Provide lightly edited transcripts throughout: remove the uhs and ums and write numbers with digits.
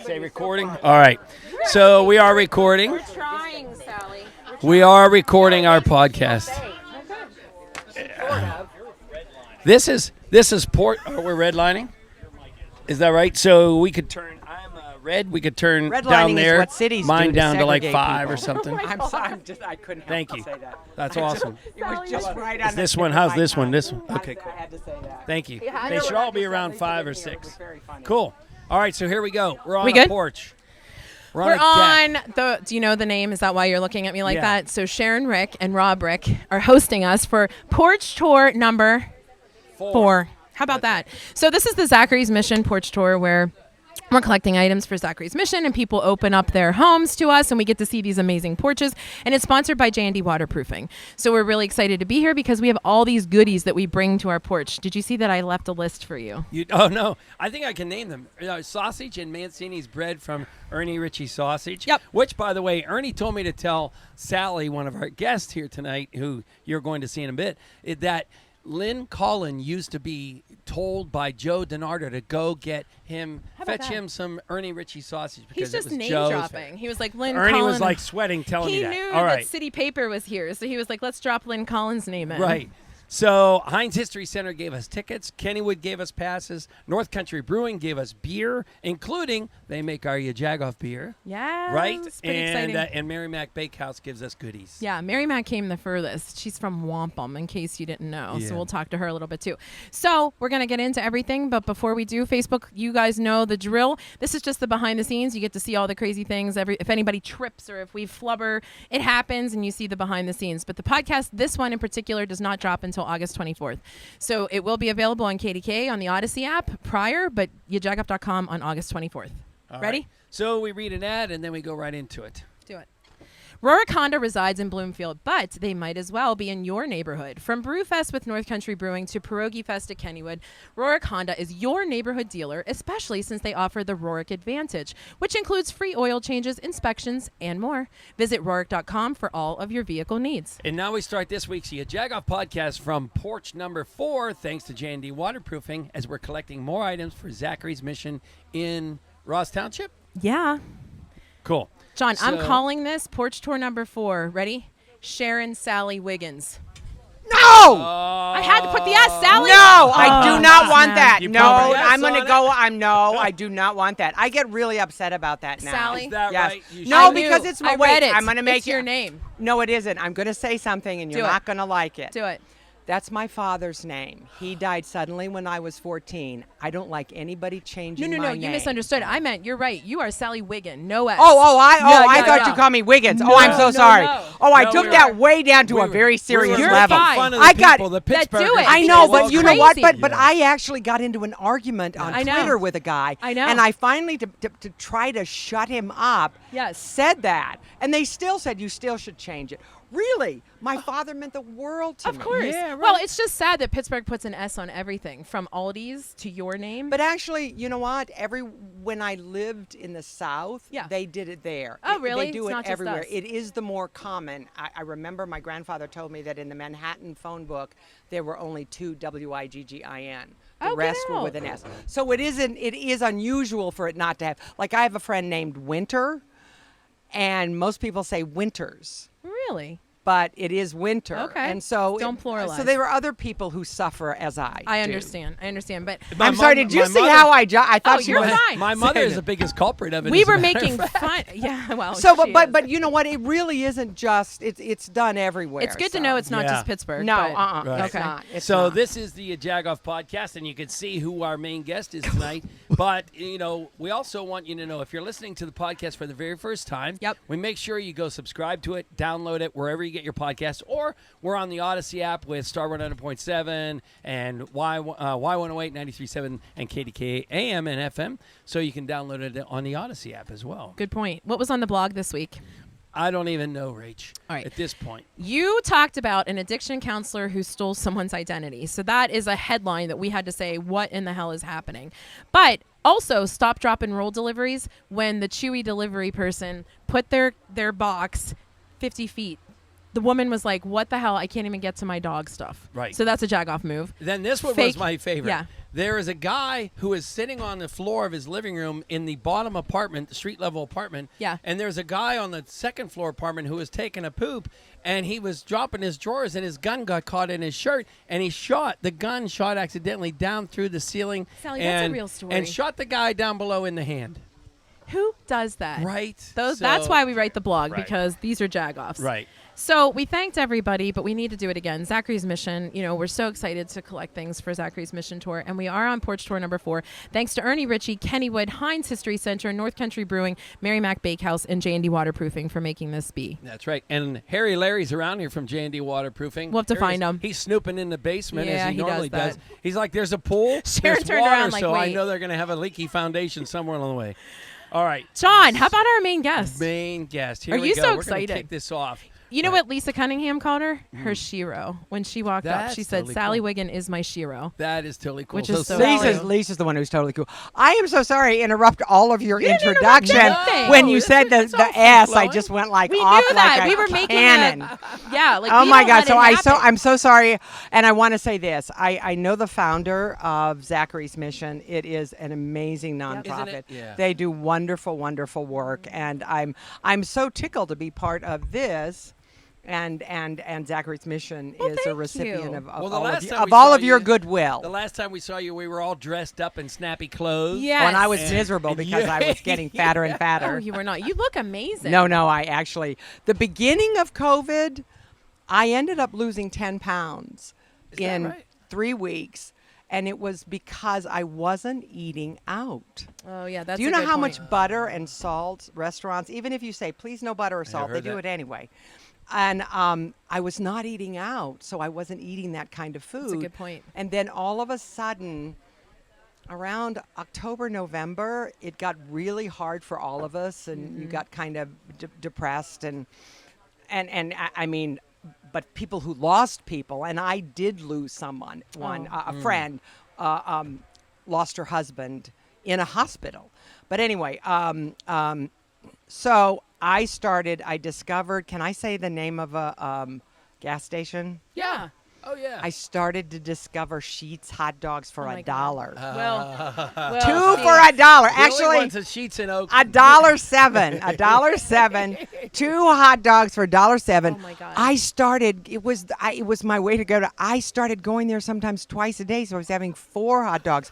say recording? All right. So we are recording. We're trying, Sally. We are recording our podcast. This is Porch. Oh, we're redlining. Is that right? So we could turn. I'm red. We could turn down there. Is what cities mine do down to like segregate 5 people. or something. I'm sorry. I couldn't help Thank but you. say that. That's awesome. It was just right on Is the this tip one? of How's my this one? tongue. This one? Okay, cool. I had to say that. Thank you. Yeah, They should all be around 5 or 6. Cool. All right. So here we go. We're on We a good? porch. We're a on deck. the. Do you know the name? Is that why you're looking at me like Yeah. that? So Sharon, Rick, and Rob Rick are hosting us for Porch Tour number 4. How about that? So this is the Zachary's Mission Porch Tour where we're collecting items for Zachary's Mission, and people open up their homes to us, and we get to see these amazing porches. And it's sponsored by J&D Waterproofing. So we're really excited to be here because we have all these goodies that we bring to our porch. Did you see that I left a list for you? Oh, no. I think I can name them. Sausage and Mancini's bread from Ricci Sausage. Yep. Which, by the way, Ernie told me to tell Sally, one of our guests here tonight, who you're going to see in a bit, that Lynn Collin used to be told by Joe DiNardo to go get him, fetch him some Ernie Ricci sausage because He's just it was name Joe's dropping. favorite. He was like, Lynn Ernie Collin. was like sweating telling He me that. knew All that right. City Paper was here, so he was like, let's drop Lynn Collins' name in. Right. So Heinz History Center gave us tickets. Kennywood gave us passes. North Country Brewing gave us beer, including they make our YaJagoff beer. Yeah. Right? It's pretty And exciting. Mac Bakehouse gives us goodies. Yeah, Mary Mac came the furthest. She's from Wampum, in case you didn't know. Yeah. So we'll talk to her a little bit too. So we're going to get into everything. But before we do, Facebook, you guys know the drill. This is just the behind the scenes. You get to see all the crazy things. If anybody trips or if we flubber, it happens and you see the behind the scenes. But the podcast, this one in particular, does not drop until August 24th. So it will be available on KDK on the Odyssey app prior, but YaJagoff.com on August 24th. All Ready? right. So we read an ad and then we go right into it. Do it. Rohrich Honda resides in Bloomfield, but they might as well be in your neighborhood. From Brewfest with North Country Brewing to Pierogi Fest at Kennywood, Rohrich Honda is your neighborhood dealer, especially since they offer the Rohrich Advantage, which includes free oil changes, inspections, and more. Visit Rohrich.com for all of your vehicle needs. And now we start this week's YaJagoff podcast from Porch number 4, thanks to J&D Waterproofing, as we're collecting more items for Zachary's Mission in Ross Township. Yeah. Cool. John, I'm So- calling this Porch Tour number 4. Ready? Sharon Sally Wiggins. No! I had to put the S, Sally. No, I do not want snap. that. You No, probably yes I'm going on to it. go. I do not want that. I get really upset about that now. Sally? Is that Yes. right? You No, should. because it's my I read it. I'm going to make it's your name. No, it isn't. I'm going to say something and you're Do it. not going to like it. Do it. That's my father's name. He died suddenly when I was 14. I don't like anybody changing No, my you name. misunderstood. I meant, you're right. You are Sally Wiggin. No S. I thought yeah. you called me Wiggins. No, I'm so no, sorry. no. Oh, I No, took we that were- way down to we a were- very serious we were level. making fine. fun of I the got people, the that do Pittsburghers. it. I know, Because but you it's know what? crazy. But I actually got into an argument on I know. Twitter with a guy. I know. And I finally, to try to shut him up, Yes. said that. And they still said, you still should change it. Really? My father meant the world to me. Of course. Yeah, right. Well, it's just sad that Pittsburgh puts an S on everything, from Aldi's to your name. But actually, you know what? When I lived in the South, Yeah. they did it there. Oh, really? They do It's it not just everywhere. us. It is the more common. I remember my grandfather told me that in the Manhattan phone book, there were only 2 Wiggin. The Oh, rest get were out. with an S. So it is unusual for it not to have. Like I have a friend named Winter, and most people say Winters. Really? But it is winter. Okay. And so Don't pluralize. So there were other people who suffer as I I do. understand. But I'm sorry. Did you my see mother- how I thought Oh, she you're was fine. My mother is the biggest culprit of it. we as a were matter of making fact. fun. Yeah, well. So, she is. but you know what? It really isn't just. It's done everywhere. It's good to so. know it's not Yeah. just Pittsburgh. No, but- Right. it's not. It's So not. this is the YaJagoff podcast, and you can see who our main guest is tonight. But, we also want you to know, if you're listening to the podcast for the very first time, Yep. we make sure you go subscribe to it, download it wherever you get your podcast, or we're on the Odyssey app with Star 100.7 and Y108, 93.7, and KDK AM and FM, so you can download it on the Odyssey app as well. Good point. What was on the blog this week? I don't even know, Rach, All right. at this point. You talked about an addiction counselor who stole someone's identity. So that is a headline that we had to say, what in the hell is happening? But also, stop, drop, and roll deliveries when the Chewy delivery person put their box 50 feet. The woman was like, what the hell? I can't even get to my dog stuff. Right. So that's a Jagoff move. Then this one was Fake- my favorite. yeah. There is a guy who is sitting on the floor of his living room in the bottom apartment, the street level apartment. Yeah. And there's a guy on the second floor apartment who was taking a poop, and he was dropping his drawers, and his gun got caught in his shirt, and the gun shot accidentally down through the ceiling. Sally, that's a real story. And shot the guy down below in the hand. Who does that? Right. That's why we write the blog, Right. because these are Jagoffs. Right. So we thanked everybody, but we need to do it again. Zachary's Mission, we're so excited to collect things for Zachary's Mission Tour, and we are on Porch Tour number 4. Thanks to Ernie Ricci, Kennywood, Heinz History Center, North Country Brewing, Mac Bakehouse, and J&D Waterproofing for making this be. That's right. And Harry Larry's around here from J&D Waterproofing. We'll have to find him. He's snooping in the basement Yeah, as he normally does does. that. He's like, there's a pool, Sharon there's turned water, around like, so I wait. know they're going to have a leaky foundation somewhere along the way. All right. John, how about our main guest? Main guest. Here Are we you go. so We're gonna excited? kick this off. You know Right. what Lisa Cunningham called her? Her Shiro. When she walked up, That's she said, totally Sally cool. Wiggin is my Shiro. That is totally cool. Which is so Sally- cool. Lisa's the one who's totally cool. I am so sorry to interrupt all of your didn't introduction. interrupt anything. When you No, said it's all the S, I free-flowing. just went like We off knew like that. a We were making cannon. Yeah, like Oh we my don't God! let So it happen. I'm so sorry, and I want to say this. I know the founder of Zachary's Mission. It is an amazing nonprofit. Isn't it? Yeah. They do wonderful, wonderful work, and I'm so tickled to be part of this. And Zachary's Mission Well, is a thank recipient you. of Well, the all last of, time we all saw of your you- goodwill. The last time we saw you, we were all dressed up in snappy clothes. Yes. When I was And- miserable because I was getting fatter and Oh, fatter. you were not. You look amazing. No, I actually, the beginning of COVID, I ended up losing 10 pounds Is that in right? 3 weeks. And it was because I wasn't eating out. Oh, yeah, that's Do you a know good how point. much butter and salt restaurants, even if you say, please no butter or salt, they heard do that. it anyway. And I was not eating out, so I wasn't eating that kind of food. That's a good point. And then all of a sudden, around October, November, it got really hard for all of us, and you got kind of depressed, and I mean, but people who lost people, and I did lose someone. A friend lost her husband in a hospital. But anyway, so I discovered, can I say the name of a gas station? Yeah. Oh, yeah. I started to discover Sheetz hot dogs for Oh my $1. God. Well, Two see, for $1. The only Actually, ones at Sheets and Oak. $1.07. $1.07. 2 hot dogs for $1.07. Oh my God. I started. It was my way to go to. I started going there sometimes twice a day, so I was having 4 hot dogs.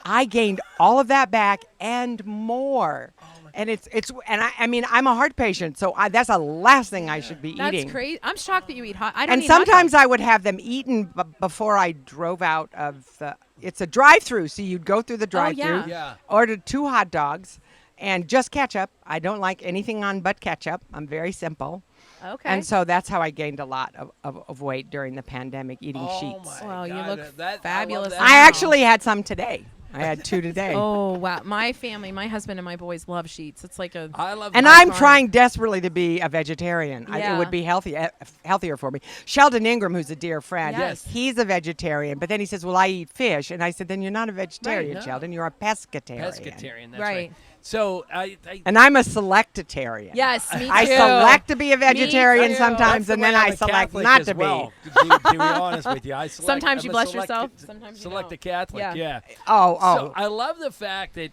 I gained all of that back and more. And I mean, I'm a heart patient, so that's the last thing I should be That's eating. crazy. I'm shocked that you eat hot. I don't And eat hot sometimes dogs. I would have them eaten before I drove out of the. It's a drive-through, so you'd go through the drive-through, yeah. Yeah. order 2 hot dogs, and just ketchup. I don't like anything on but ketchup. I'm very simple. Okay. And so that's how I gained a lot of weight during the pandemic, eating Sheets. my Well, you God, look that- fabulous. I love I that. actually had some today. I had 2 today. Oh, wow. My family, my husband and my boys love Sheets. It's like a. I love And that. I'm trying desperately to be a vegetarian. It Yeah. would be healthier for me. Sheldon Ingram, who's a dear friend, Yes. he's a vegetarian. But then he says, well, I eat fish. And I said, then you're not a vegetarian, no. Sheldon. You're a pescatarian. Pescatarian, that's Right. right. So I And I'm a selectarian. Yes, me too. I select to be a vegetarian too. sometimes, That's and the then way I I'm a select Catholic not as to well, be. to be honest with you, I select, Sometimes I'm you a bless select- yourself, sometimes you select don't. a Catholic. Yeah. Yeah. Oh. So I love the fact that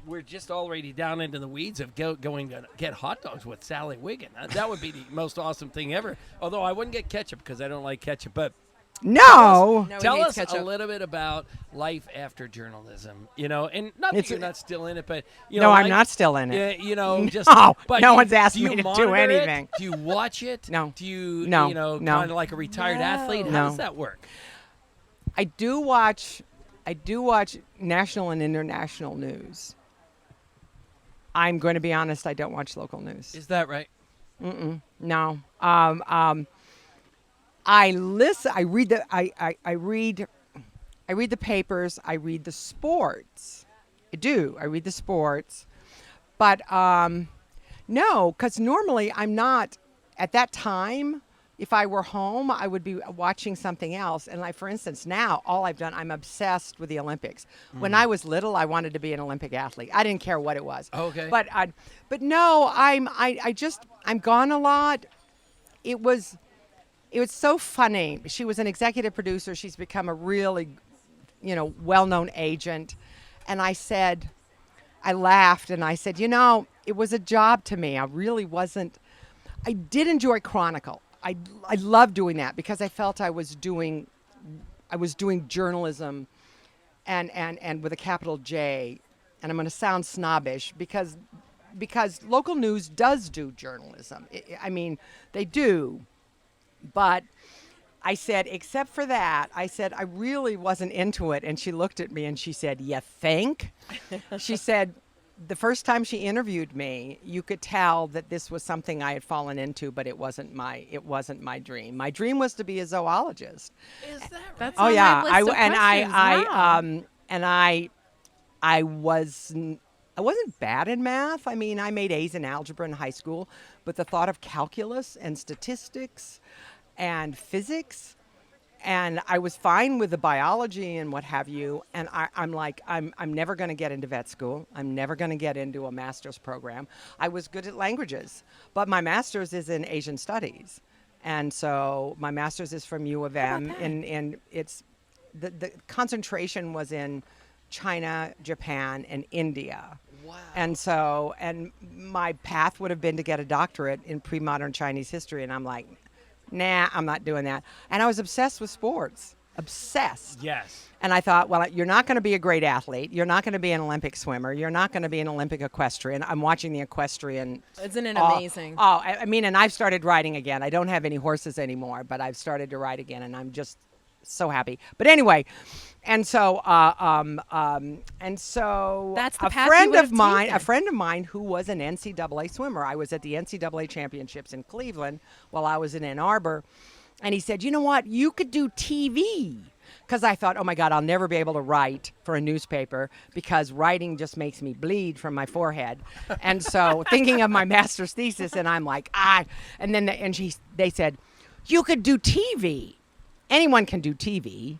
we're just already down into the weeds of going to get hot dogs with Sally Wiggin. That would be the most awesome thing ever. Although I wouldn't get ketchup because I don't like ketchup. But No. No, he tell hates us ketchup. a little bit about life after journalism. And not that It's- you're not still in it, but No, I'm life- not still in it. Yeah, just No, but no you- one's asked do you me to do monitor it? anything. Do you watch it? No. Do you No, no. no. Kind of like a retired athlete? How No. does that work? I do watch national and international news. I'm going to be honest, I don't watch local news. Is that right? No. I listen. I read the. I read the papers. I read the sports. I do. I read the sports, but no, because normally I'm not at that time. If I were home, I would be watching something else. And like, for instance, now all I've done, I'm obsessed with the Olympics. When I was little, I wanted to be an Olympic athlete. I didn't care what it was. Okay. But no, I'm gone a lot. It was so funny. She was an executive producer. She's become a really well-known agent. And I laughed and I said, it was a job to me. I did enjoy Chronicle. I loved doing that because I felt I was doing journalism and with a capital J. And I'm going to sound snobbish because local news does do journalism. They do. But I said, except for that, I said, I really wasn't into it. And she looked at me and she said, "You think?" She said, the first time she interviewed me, you could tell that this was something I had fallen into, but it wasn't my dream. My dream was to be a zoologist. Is that right? That's Oh on yeah, my list of questions. I wasn't bad in math. I made A's in algebra in high school, but the thought of calculus and statistics and physics, and I was fine with the biology and what have you. And I'm never going to get into vet school. I'm never going to get into a master's program. I was good at languages, but my master's is in Asian studies. And so my master's is from U of M, and it's the concentration was in China, Japan, and India. Wow. And my path would have been to get a doctorate in pre-modern Chinese history, and I'm like, nah, I'm not doing that. And I was obsessed with sports. Obsessed. Yes. And I thought, well, you're not going to be a great athlete. You're not going to be an Olympic swimmer. You're not going to be an Olympic equestrian. I'm watching the equestrian. Isn't it amazing? And I've started riding again. I don't have any horses anymore, but I've started to ride again, and I'm just so happy. But anyway, and so That's the a path friend you of would mine, have who was an NCAA swimmer. I was at the NCAA championships in Cleveland while I was in Ann Arbor, and he said, "You know what? You could do TV." Because I thought, oh my God, I'll never be able to write for a newspaper because writing just makes me bleed from my forehead. And so thinking of my master's thesis, and I'm like, and then they said, "You could do TV." Anyone can do TV,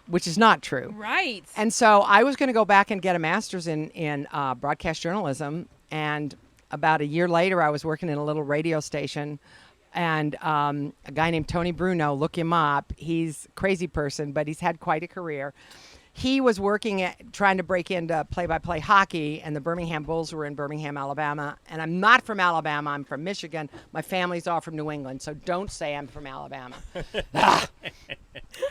which is not true. Right. And so I was going to go back and get a master's in broadcast journalism. And about a year later, I was working in a little radio station. And a guy named Tony Bruno, look him up. He's a crazy person, but he's had quite a career. He was trying to break into play-by-play hockey, and the Birmingham Bulls were in Birmingham, Alabama. And I'm not from Alabama. I'm from Michigan. My family's all from New England, so don't say I'm from Alabama.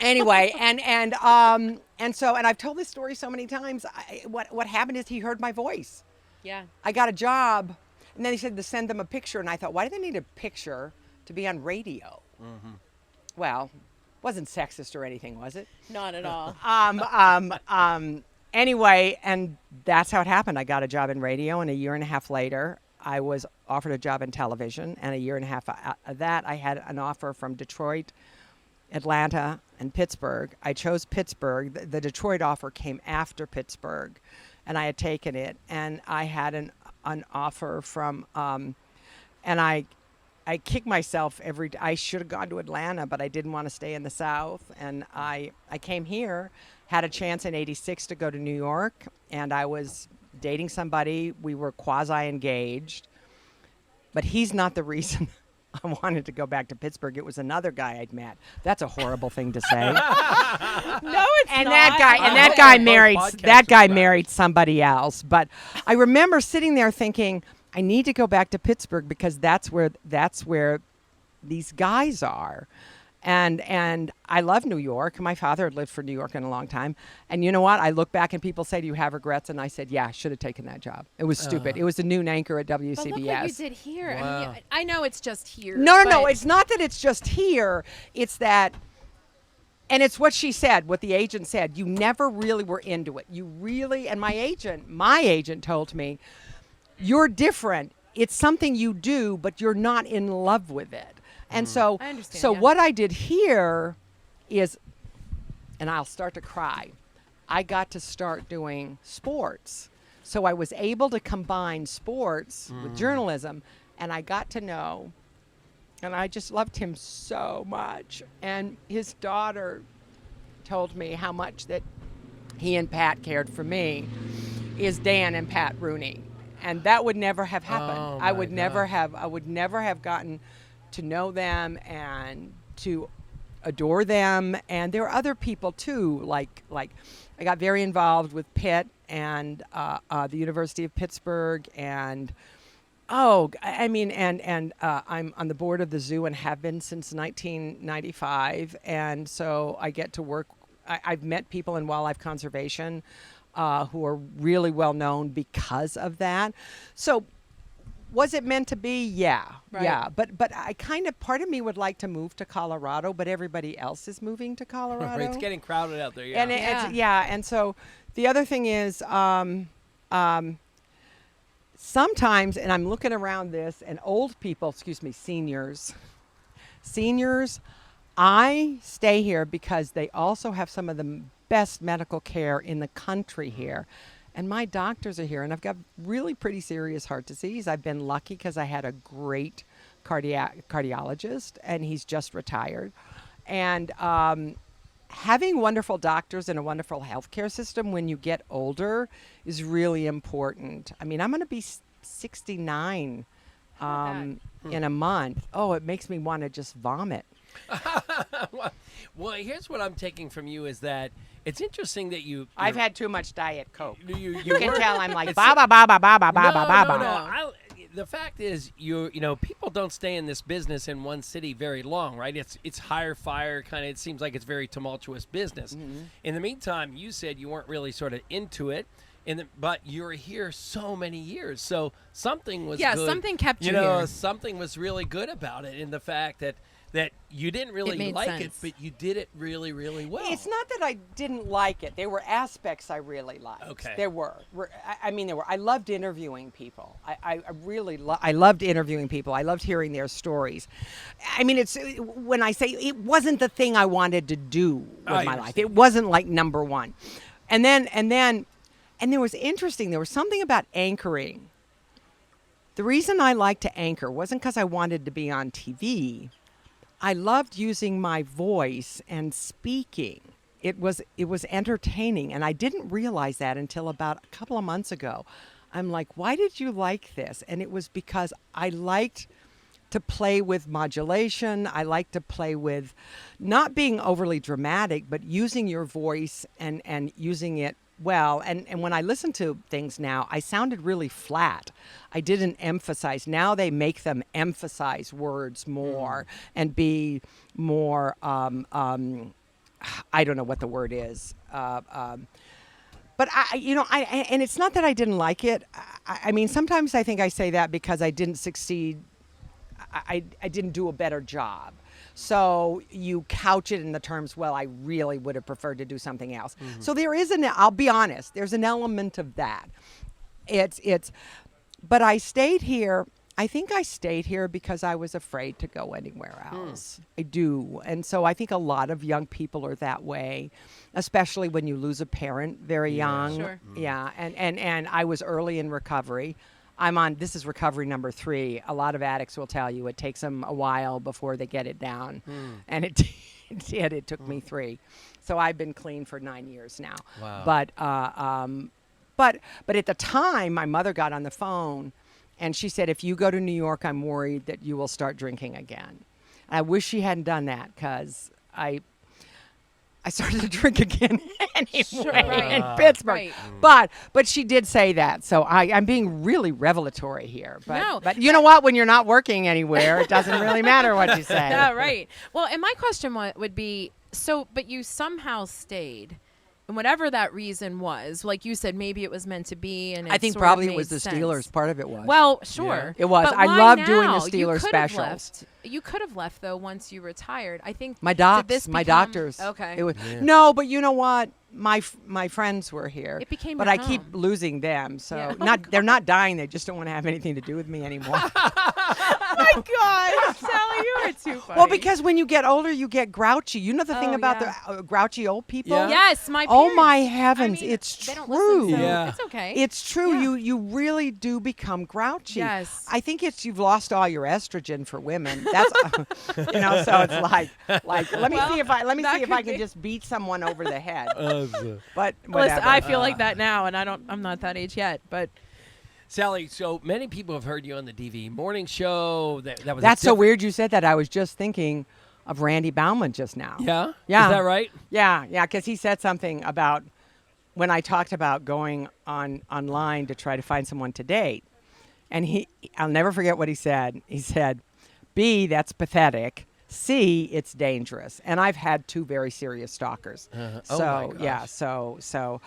Anyway, and I've told this story so many times. What happened is he heard my voice. Yeah. I got a job, and then he said to send them a picture, and I thought, why do they need a picture to be on radio? Mm-hmm. Well, wasn't sexist or anything, was it? Not at all. Anyway, and that's how it happened. I got a job in radio, and a year and a half later, I was offered a job in television, and a year and a half of that, I had an offer from Detroit, Atlanta, and Pittsburgh. I chose Pittsburgh. The Detroit offer came after Pittsburgh, and I had taken it, and I had an offer from, and I kick myself I should have gone to Atlanta, but I didn't want to stay in the South. And I came here, had a chance in '86 to go to New York, and I was dating somebody. We were quasi-engaged, but he's not the reason I wanted to go back to Pittsburgh. It was another guy I'd met. That's a horrible thing to say. No, it's and not. that guy married somebody else. But I remember sitting there thinking, I need to go back to Pittsburgh because that's where these guys are. And I love New York. My father had lived for New York in a long time. And you know what? I look back and people say, "Do you have regrets?" And I said, "Yeah, I should have taken that job. It was stupid. It was a noon anchor at WCBS." But look what you did here. Wow. I know it's just here. No. It's not that it's just here. It's that, and it's what she said, what the agent said. You never really were into it. And my agent told me, "You're different. It's something you do, but you're not in love with it." And so, I understand, what I did here is, and I'll start to cry, I got to start doing sports. So I was able to combine sports with journalism, and I got to know, and I just loved him so much. And his daughter told me how much that he and Pat cared for me, is Dan and Pat Rooney. And that would never have happened. Oh, I would my never have gotten to know them and to adore them. And there are other people too, like I got very involved with Pitt and the University of Pittsburgh, and I'm on the board of the zoo and have been since 1995, and so I get to work. I've met people in wildlife conservation who are really well known because of that. So, was it meant to be? Yeah, Right. yeah. But I kind of, part of me would like to move to Colorado, but everybody else is moving to Colorado. It's getting crowded out there. Yeah. And and so the other thing is, sometimes, and I'm looking around this, and old people, seniors, I stay here because they also have some of the best medical care in the country here. And my doctors are here, and I've got really pretty serious heart disease. I've been lucky because I had a great cardiologist, and he's just retired. And having wonderful doctors and a wonderful healthcare system when you get older is really important. I mean, I'm going to be 69 in a month. Oh, it makes me want to just vomit. Well, here's what I'm taking from you is that it's interesting that I've had too much Diet Coke. You can were- tell I'm like, it's- ba ba ba ba ba ba ba No, ba no, ba. no. The fact is, people don't stay in this business in one city very long, right? It's hire fire kind of. It seems like it's very tumultuous business. Mm-hmm. In the meantime, you said you weren't really sort of into it, but you're here so many years, so something was good. Something kept you know, here. something was really good about it in the fact that you didn't really made like it, sense. but you did it really, really well. It's not that I didn't like it. There were aspects I really liked. Okay. There were. There were. I loved interviewing people. I really I loved interviewing people. I loved hearing their stories. I mean, it's when I say it wasn't the thing I wanted to do with my life. understand. It wasn't like number one. And then there was there was something about anchoring. The reason I liked to anchor wasn't because I wanted to be on TV. I loved using my voice and speaking. It was entertaining, and I didn't realize that until about a couple of months ago. I'm like, why did you like this? And it was because I liked to play with modulation. I liked to play with not being overly dramatic, but using your voice and using it well. And when I listen to things now, I sounded really flat. I didn't emphasize. Now they make them emphasize words more and be more, I don't know what the word is. But and it's not that I didn't like it. I mean, sometimes I think I say that because I didn't succeed. I didn't do a better job. So you couch it in the terms, well, I really would have preferred to do something else. Mm-hmm. So there is I'll be honest, there's an element of that. But I stayed here. I think I stayed here because I was afraid to go anywhere else. I do. And so I think a lot of young people are that way, especially when you lose a parent very young. Sure. Yeah. And I was early in recovery. This is recovery number 3. A lot of addicts will tell you it takes them a while before they get it down. And it did. It took me 3. So I've been clean for 9 years now. Wow. But at the time, my mother got on the phone and she said, if you go to New York, I'm worried that you will start drinking again. And I wish she hadn't done that because I started to drink again anyway in Pittsburgh. Right. But she did say that. So I'm being really revelatory here. No, but you know what? When you're not working anywhere, it doesn't really matter what you say. Yeah, right. Well, and my question would be, but you somehow stayed. And whatever that reason was, like you said, maybe it was meant to be. And I think sort of probably it made was the sense. Steelers. Part of it was. Well, sure. It was. But I why love doing the now? Steelers You could have specials. You could have left, though, once you retired. I think My did this my become- doctors. Okay. It was, No, but you know what? My friends were here. It became But your I keep home. losing them. So Yeah. they're not dying. They just don't want to have anything to do with me anymore. my God, Sally, you are too funny. Well, because when you get older, you get grouchy. You know the thing Oh, about yeah. the grouchy old people? Yeah. yes, my Oh, parents. my I heavens, mean, it's they don't true. listen, so Yeah. it's okay. It's true. Yeah. You really do become grouchy. Yes. I think you've lost all your estrogen for women. That's so it's like let me see if I that can could be. just beat someone over the head. But Listen, whatever. I feel like that now, and I'm not that age yet, but Sally, so many people have heard you on the DV morning show. That was That's so weird you said that. I was just thinking, of Randy Bauman just now. Yeah? Yeah. Is that right? Yeah, because he said something about when I talked about going online to try to find someone to date. And I'll never forget what he said. He said, B, that's pathetic. C, it's dangerous. And I've had 2 very serious stalkers. Oh my gosh. Yeah, so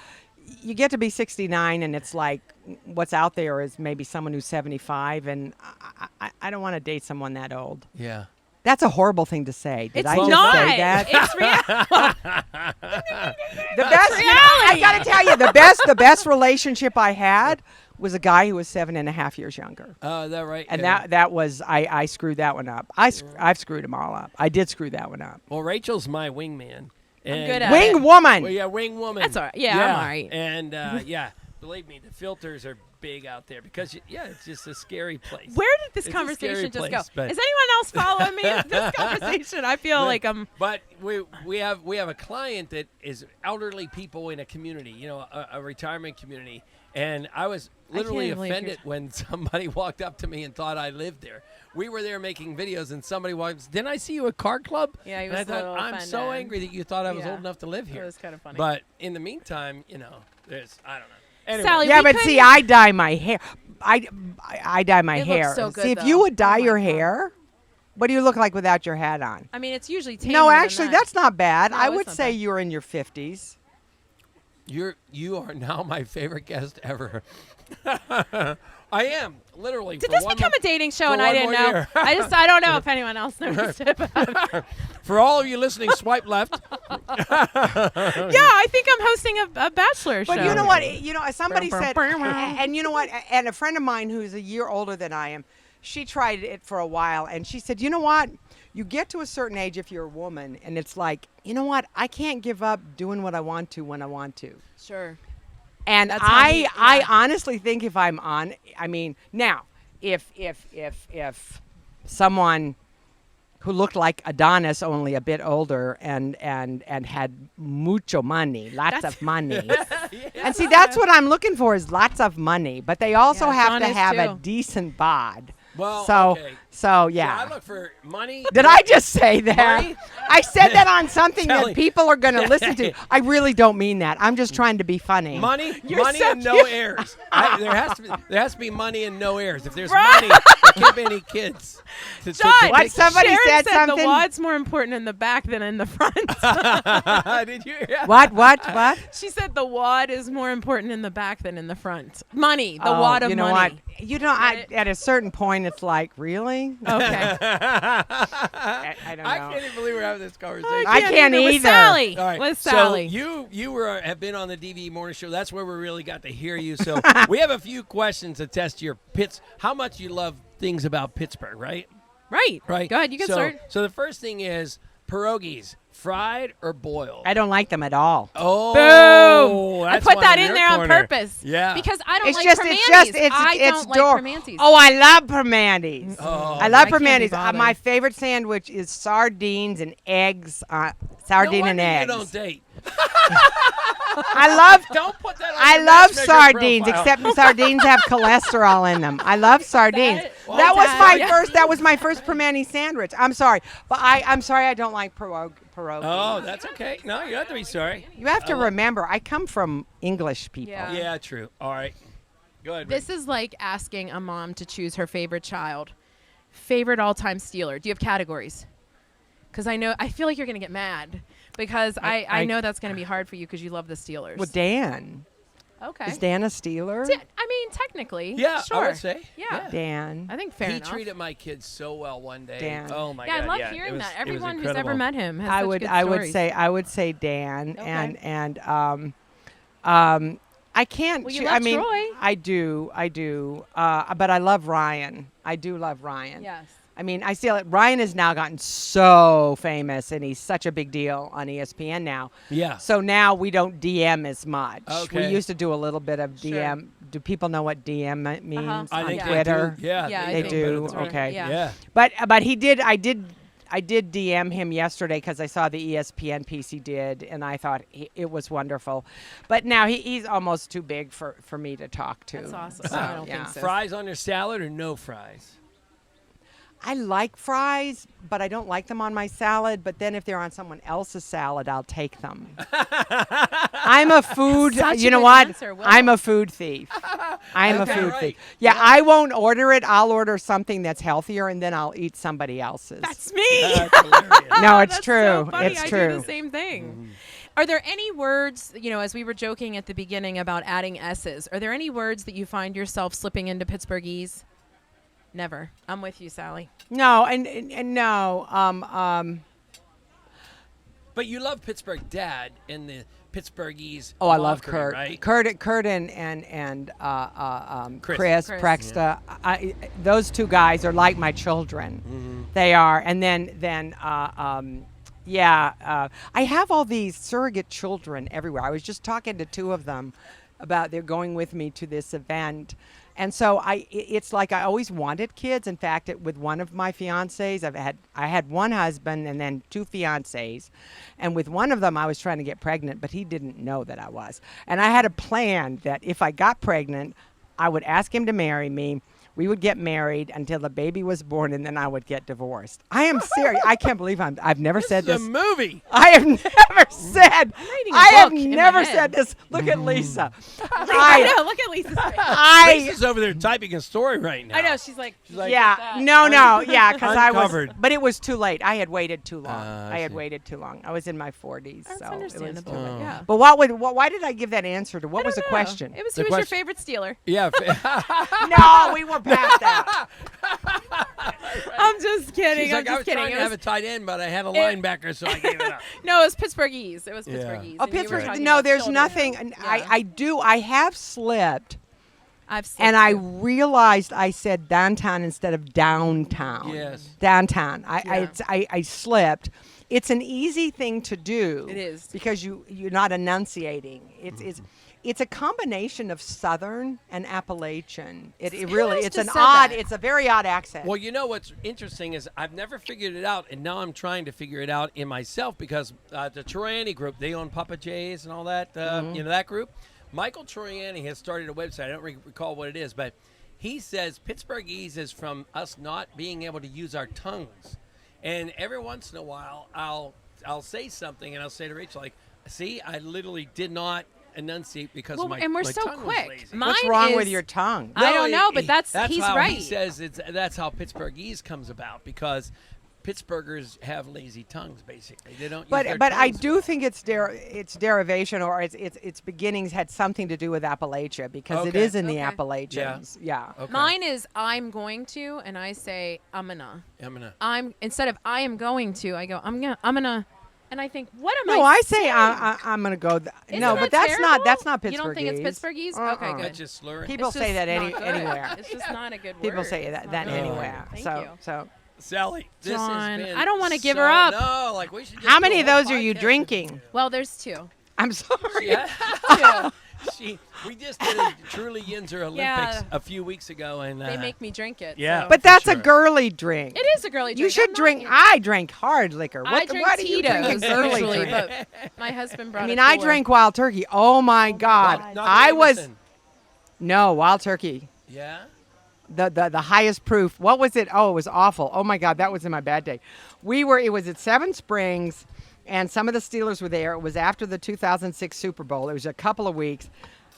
you get to be 69 and it's like what's out there is maybe someone who's 75, and I don't want to date someone that old. Yeah. That's a horrible thing to say. Did It's I just not. say that? It's The best, I gotta tell you, the best relationship I had was a guy who was 7.5 years younger. Oh, is that right? And Yeah. that was I screwed that one up. I've screwed them all up. I did screw that one up. Well, Rachel's my wingman. And good at Wing it. woman. Well, yeah, wing woman. That's all right. Yeah, I'm all right. And yeah, believe me, the filters are big out there because it's just a scary place. Where did this It's a scary conversation just place, go? but- Is anyone else following me in this conversation? I feel like I'm. But we have a client that is elderly people in a community, a retirement community, and I was literally can't believe offended when somebody walked up to me and thought I lived there. We were there making videos, and somebody walked. Didn't I see you at Car Club? Yeah, he And was I thought, a little I'm so offended. angry that you thought I was Yeah. old enough to live here. It was kind of funny. But in the meantime, there's I don't know. Anyway. Sally, Yeah, we but couldn't- see, I dye my hair. I dye my It looks hair. so good, see, if though. you would dye Oh my your God. hair, what do you look like without your hat on? I mean, it's usually tamer No, than actually, that. that's not bad. No, I it's would not say bad. you're in your 50s. You are now my favorite guest ever. I am literally. Did for this one become more- a dating show for and I one didn't more know? year. I don't know if anyone else noticed it. But For all of you listening, swipe left. yeah, I think I'm hosting a bachelor show. But you know what? Somebody Brum, said, brum, brum. and you know what? And a friend of mine who's a year older than I am, she tried it for a while, and she said, you know what? You get to a certain age if you're a woman, and it's like, you know what? I can't give up doing what I want to when I want to. Sure. And That's how he- I yeah. honestly think if I'm on, I mean, now if someone who looked like Adonis, only a bit older, and had mucho money, lots of money. And see, that's what I'm looking for is lots of money, but they also Yeah, have Sean to is have a too. decent bod. Well, So okay. yeah. I look for money. Did I just say that? Money? I said that on something Telling- that people are going to listen to. I really don't mean that. I'm just trying to be funny. Money, You're money, so and no cute. heirs. There has to be money and no heirs. If there's money, there can't be any kids. John, What, take- somebody Sharon said the something? wad's more important in the back than in the front. Did you hear that? What? She said the wad is more important in the back than in the front. Money, the Oh, wad of you know money. what? You know, at a certain point, it's like, really? Okay. I don't know. I can't even believe we're having this conversation. I can't With either. Sally. All right. With Sally. So you have been on the DVE Morning Show. That's where we really got to hear you. So we have a few questions to test your how much you love things about Pittsburgh, right? Right. Right. Go ahead. You can start. So the first thing is pierogies, fried or boiled? I don't like them at all. Oh, Boom. I that's put one that in in your there on corner. purpose. Yeah. Because I don't It's like just, permanentes. I it's don't door. like permanentes. Oh, I love permanentes. Oh. I love I can't be permanentes. bothered. My favorite sandwich is sardines and eggs. No Sardine wonder and you eggs. don't date. I love. Don't put that on I your love matchmaker sardines, profile. except the sardines have cholesterol in them. I love sardines. That- That was my Yeah. first. That was my first permane sandwich. I'm sorry, but I'm sorry. I don't like pierogi. Oh, that's okay. No, you don't have to be sorry. You have to remember, I come from English people. Yeah. Yeah, true. All right. Go ahead. This is like asking a mom to choose her favorite child. Favorite all-time Steeler. Do you have categories? Because I feel like you're going to get mad. Because I know that's going to be hard for you because you love the Steelers. Well, Dan. Okay. Is Dan a Steeler? I mean, technically. Yeah, sure. I would say. Yeah. Dan. I think fair He enough. treated my kids so well one day. Dan. Oh my Yeah, god! I love yeah, hearing it was, that. it was Everyone who's ever incredible. met him has I such would good I stories. would say Dan Okay. and I can't Well, you choo- love I mean Troy. I do but I love Ryan. I do love Ryan. Yes. I mean, I see Ryan has now gotten so famous, and he's such a big deal on ESPN now. Yeah. So now we don't DM as much. Okay. We used to do a little bit of Sure. DM. Do people know what DM means I on think Twitter? They do. Yeah, Yeah, I They think do. that's right. Okay. Yeah. Yeah. But he did. I did DM him yesterday because I saw the ESPN piece he did, and I thought it was wonderful. But now he's almost too big for me to talk to. That's awesome. So, I don't yeah. think so. Fries on your salad or no fries? I like fries, but I don't like them on my salad. But then if they're on someone else's salad, I'll take them. I'm a food. Such You a know good what? answer, Will. I'm a food thief. I'm Okay, a food right. thief. Yeah, I won't order it. I'll order something that's healthier, and then I'll eat somebody else's. That's me. That's hilarious. No, it's That's true. So funny. It's I true. do the same thing. Are there any words, as we were joking at the beginning about adding S's, are there any words that you find yourself slipping into Pittsburghese? Never. I'm with you, Sally. No, and no. But you love Pittsburgh Dad in the Pittsburghese. Oh, I love mockery, Kurt. right? Kurt and Chris. Chris Prexta. Those two guys are like my children. They are. And then I have all these surrogate children everywhere. I was just talking to two of them about they're going with me to this event. And so it's like I always wanted kids. In fact, with one of my fiancés, I had one husband and then two fiancés. And with one of them, I was trying to get pregnant, but he didn't know that I was. And I had a plan that if I got pregnant, I would ask him to marry me. We would get married until the baby was born, and then I would get divorced. I am serious. I can't believe I've never said This this. is a movie. I have never said. reading a I have book in my never head. said this. Look at Lisa. I know. Look at Lisa's face. Lisa's over there typing a story right now. I know. She's like, Yeah, no, yeah, because I was, Uncovered. but it was too late. I had waited too long. I I had see. waited too long. I was in my 40s, That's so it was understandable. too late. Oh. Yeah. But why did I give that answer to? What was the question? It was The who was your question- favorite Steeler? Yeah. No, we were past that. I'm just kidding. She's I'm like, I just was kidding. trying It to have was- a tight end, but I had a linebacker, so I gave it up. No, it was Pittsburghese. It was Yeah. Pittsburghese. Oh, and you were Pittsburgh. talking No, about there's children. nothing. And Yeah. I have slipped, I've slipped and I too. realized I said downtown instead of downtown. Yes. Downtown. Yeah. I slipped. It's an easy thing to do. It is. because you're not enunciating. It's a combination of Southern and Appalachian. It really else it's just an said odd. that? It's a very odd accent. Well, you know what's interesting is I've never figured it out, and now I'm trying to figure it out in myself because the Troiani group, they own Papa J's and all that, that group. Michael Troiani has started a website. I don't recall what it is, but he says Pittsburghese is from us not being able to use our tongues. And every once in a while, I'll say something, and I'll say to Rachel, like, see, I literally did not enunciate because Well, my and we're my so tongue was quick. lazy. What's Mine wrong is- with your tongue? I don't know, but that's he's how right. He says that's how Pittsburghese comes about because Pittsburghers have lazy tongues. Basically, they don't. use their But I tongues do well. think its derivation or its beginnings had something to do with Appalachia because it Okay. is in the Okay. Appalachians. Yeah. Okay. Mine is I'm going to, and I say I'm gonna. I'm gonna. I'm instead of I am going to, I go I'm gonna, and I think what am No, I I say saying? I'm going to go. Isn't No, that but that's not terrible? Pittsburghese. You don't think it's Pittsburghese? Okay, good. That's just slurring. People It's say just that not good. anywhere. It's just not a good word. People say that It's not good. anywhere. Thank so you. so. Sally, this Dawn, has been I don't wanna give so- her up. No, like we should. Just How do many a of whole those are you podcast. drinking? Well, there's two. I'm sorry. Yeah. We just did a Truly Yinzer Olympics Yeah. a few weeks ago, and They make me drink it. yeah. so. But For that's sure. a girly drink. It is a girly drink. You should I'm not- drink. I drank hard liquor. I What, drink what are you Tito's drinking girly usually, drink? but my husband brought. I mean, a I cooler. drank Wild Turkey. Oh my God! Not I was Jameson. no Wild Turkey. Yeah. The highest proof. What was it? Oh, it was awful. Oh my God, that was in my bad day. It was at Seven Springs, and some of the Steelers were there. It was after the 2006 Super Bowl. It was a couple of weeks,